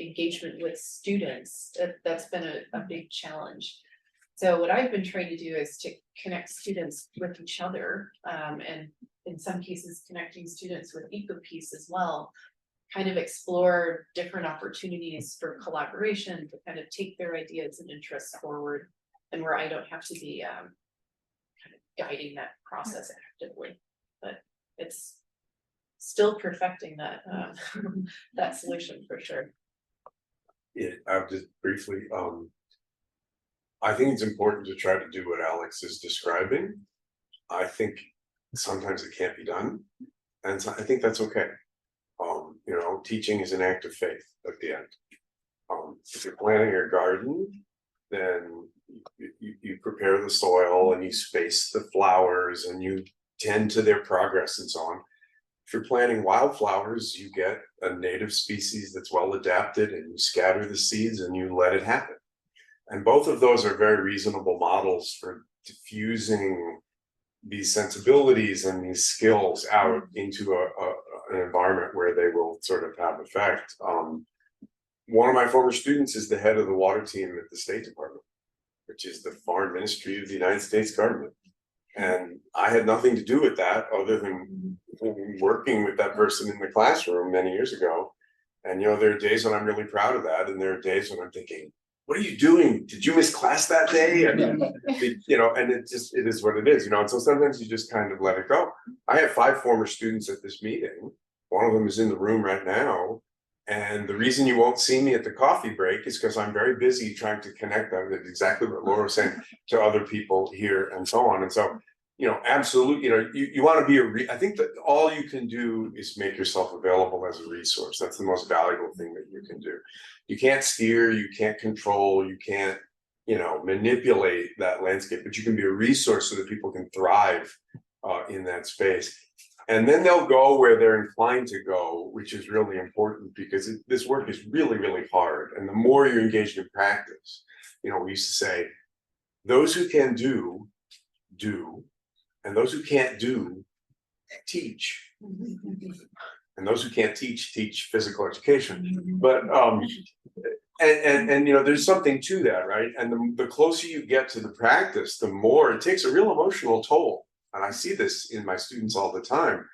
engagement with students. That's been a big challenge. So what I've been trying to do is to connect students with each other, and in some cases connecting students with EcoPeace as well, kind of explore different opportunities for collaboration to kind of take their ideas and interests forward, and where I don't have to be kind of guiding that process actively. But it's still perfecting that that solution for sure. Yeah, I'll just briefly, I think it's important to try to do what Alex is describing. I think sometimes it can't be done, and so I think that's okay. Teaching is an act of faith at the end. If you're planting your garden, then you prepare the soil and you space the flowers and you tend to their progress and so on. If you're planting wildflowers, you get a native species that's well adapted, and you scatter the seeds and you let it happen. And both of those are very reasonable models for diffusing these sensibilities and these skills out into an environment where they will sort of have effect. One of my former students is the head of the water team at the State Department, which is the foreign ministry of the United States government. And I had nothing to do with that other than working with that person in the classroom many years ago. And there are days when I'm really proud of that, and there are days when I'm thinking, what are you doing? Did you miss class that day? And and it is what it is, and so sometimes you just kind of let it go. I have 5 former students at this meeting. One of them is in the room right now, and the reason you won't see me at the coffee break is because I'm very busy trying to connect them with exactly what Laura was saying to other people here and so on. And so absolutely, you want to be I think that all you can do is make yourself available as a resource. That's the most valuable thing that you can do. You can't steer, you can't control, you can't, manipulate that landscape, but you can be a resource so that people can thrive in that space. And then they'll go where they're inclined to go which is really important because this work is really, really hard. And the more you're engaged in practice, we used to say, those who can do, and those who can't do, teach. And those who can't teach physical education. But and there's something to that, right? And the closer you get to the practice, the more it takes a real emotional toll. And I see this in my students all the time.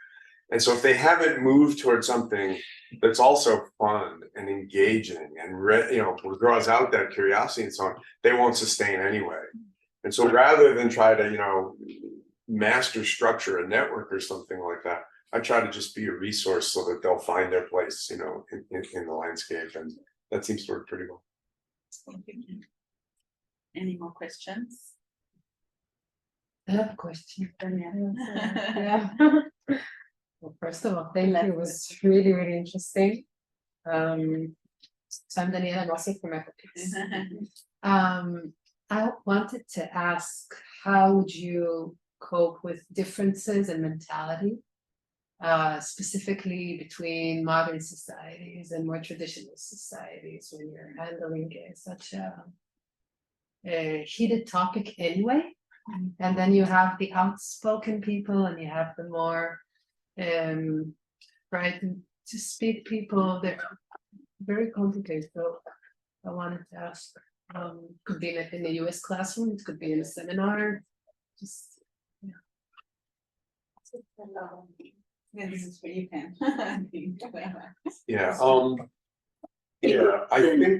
And so if they haven't moved towards something that's also fun and engaging and draws out that curiosity and so on, they won't sustain anyway. And so rather than try to, master structure a network or something like that, I try to just be a resource so that they'll find their place, in the landscape. And that seems to work pretty well. Any more questions? I have a question. Yeah. Well, first of all, thank you. It was really, really interesting. So I'm Daniela, I'm also from EcoPeace. I wanted to ask, how would you cope with differences in mentality, specifically between modern societies and more traditional societies when you're handling such a heated topic anyway? And then you have the outspoken people and you have the more frightened to speak people. They're very complicated. So I wanted to ask, could be in the US classroom, it could be in a seminar, just Yeah, this is where you can. Yeah, I think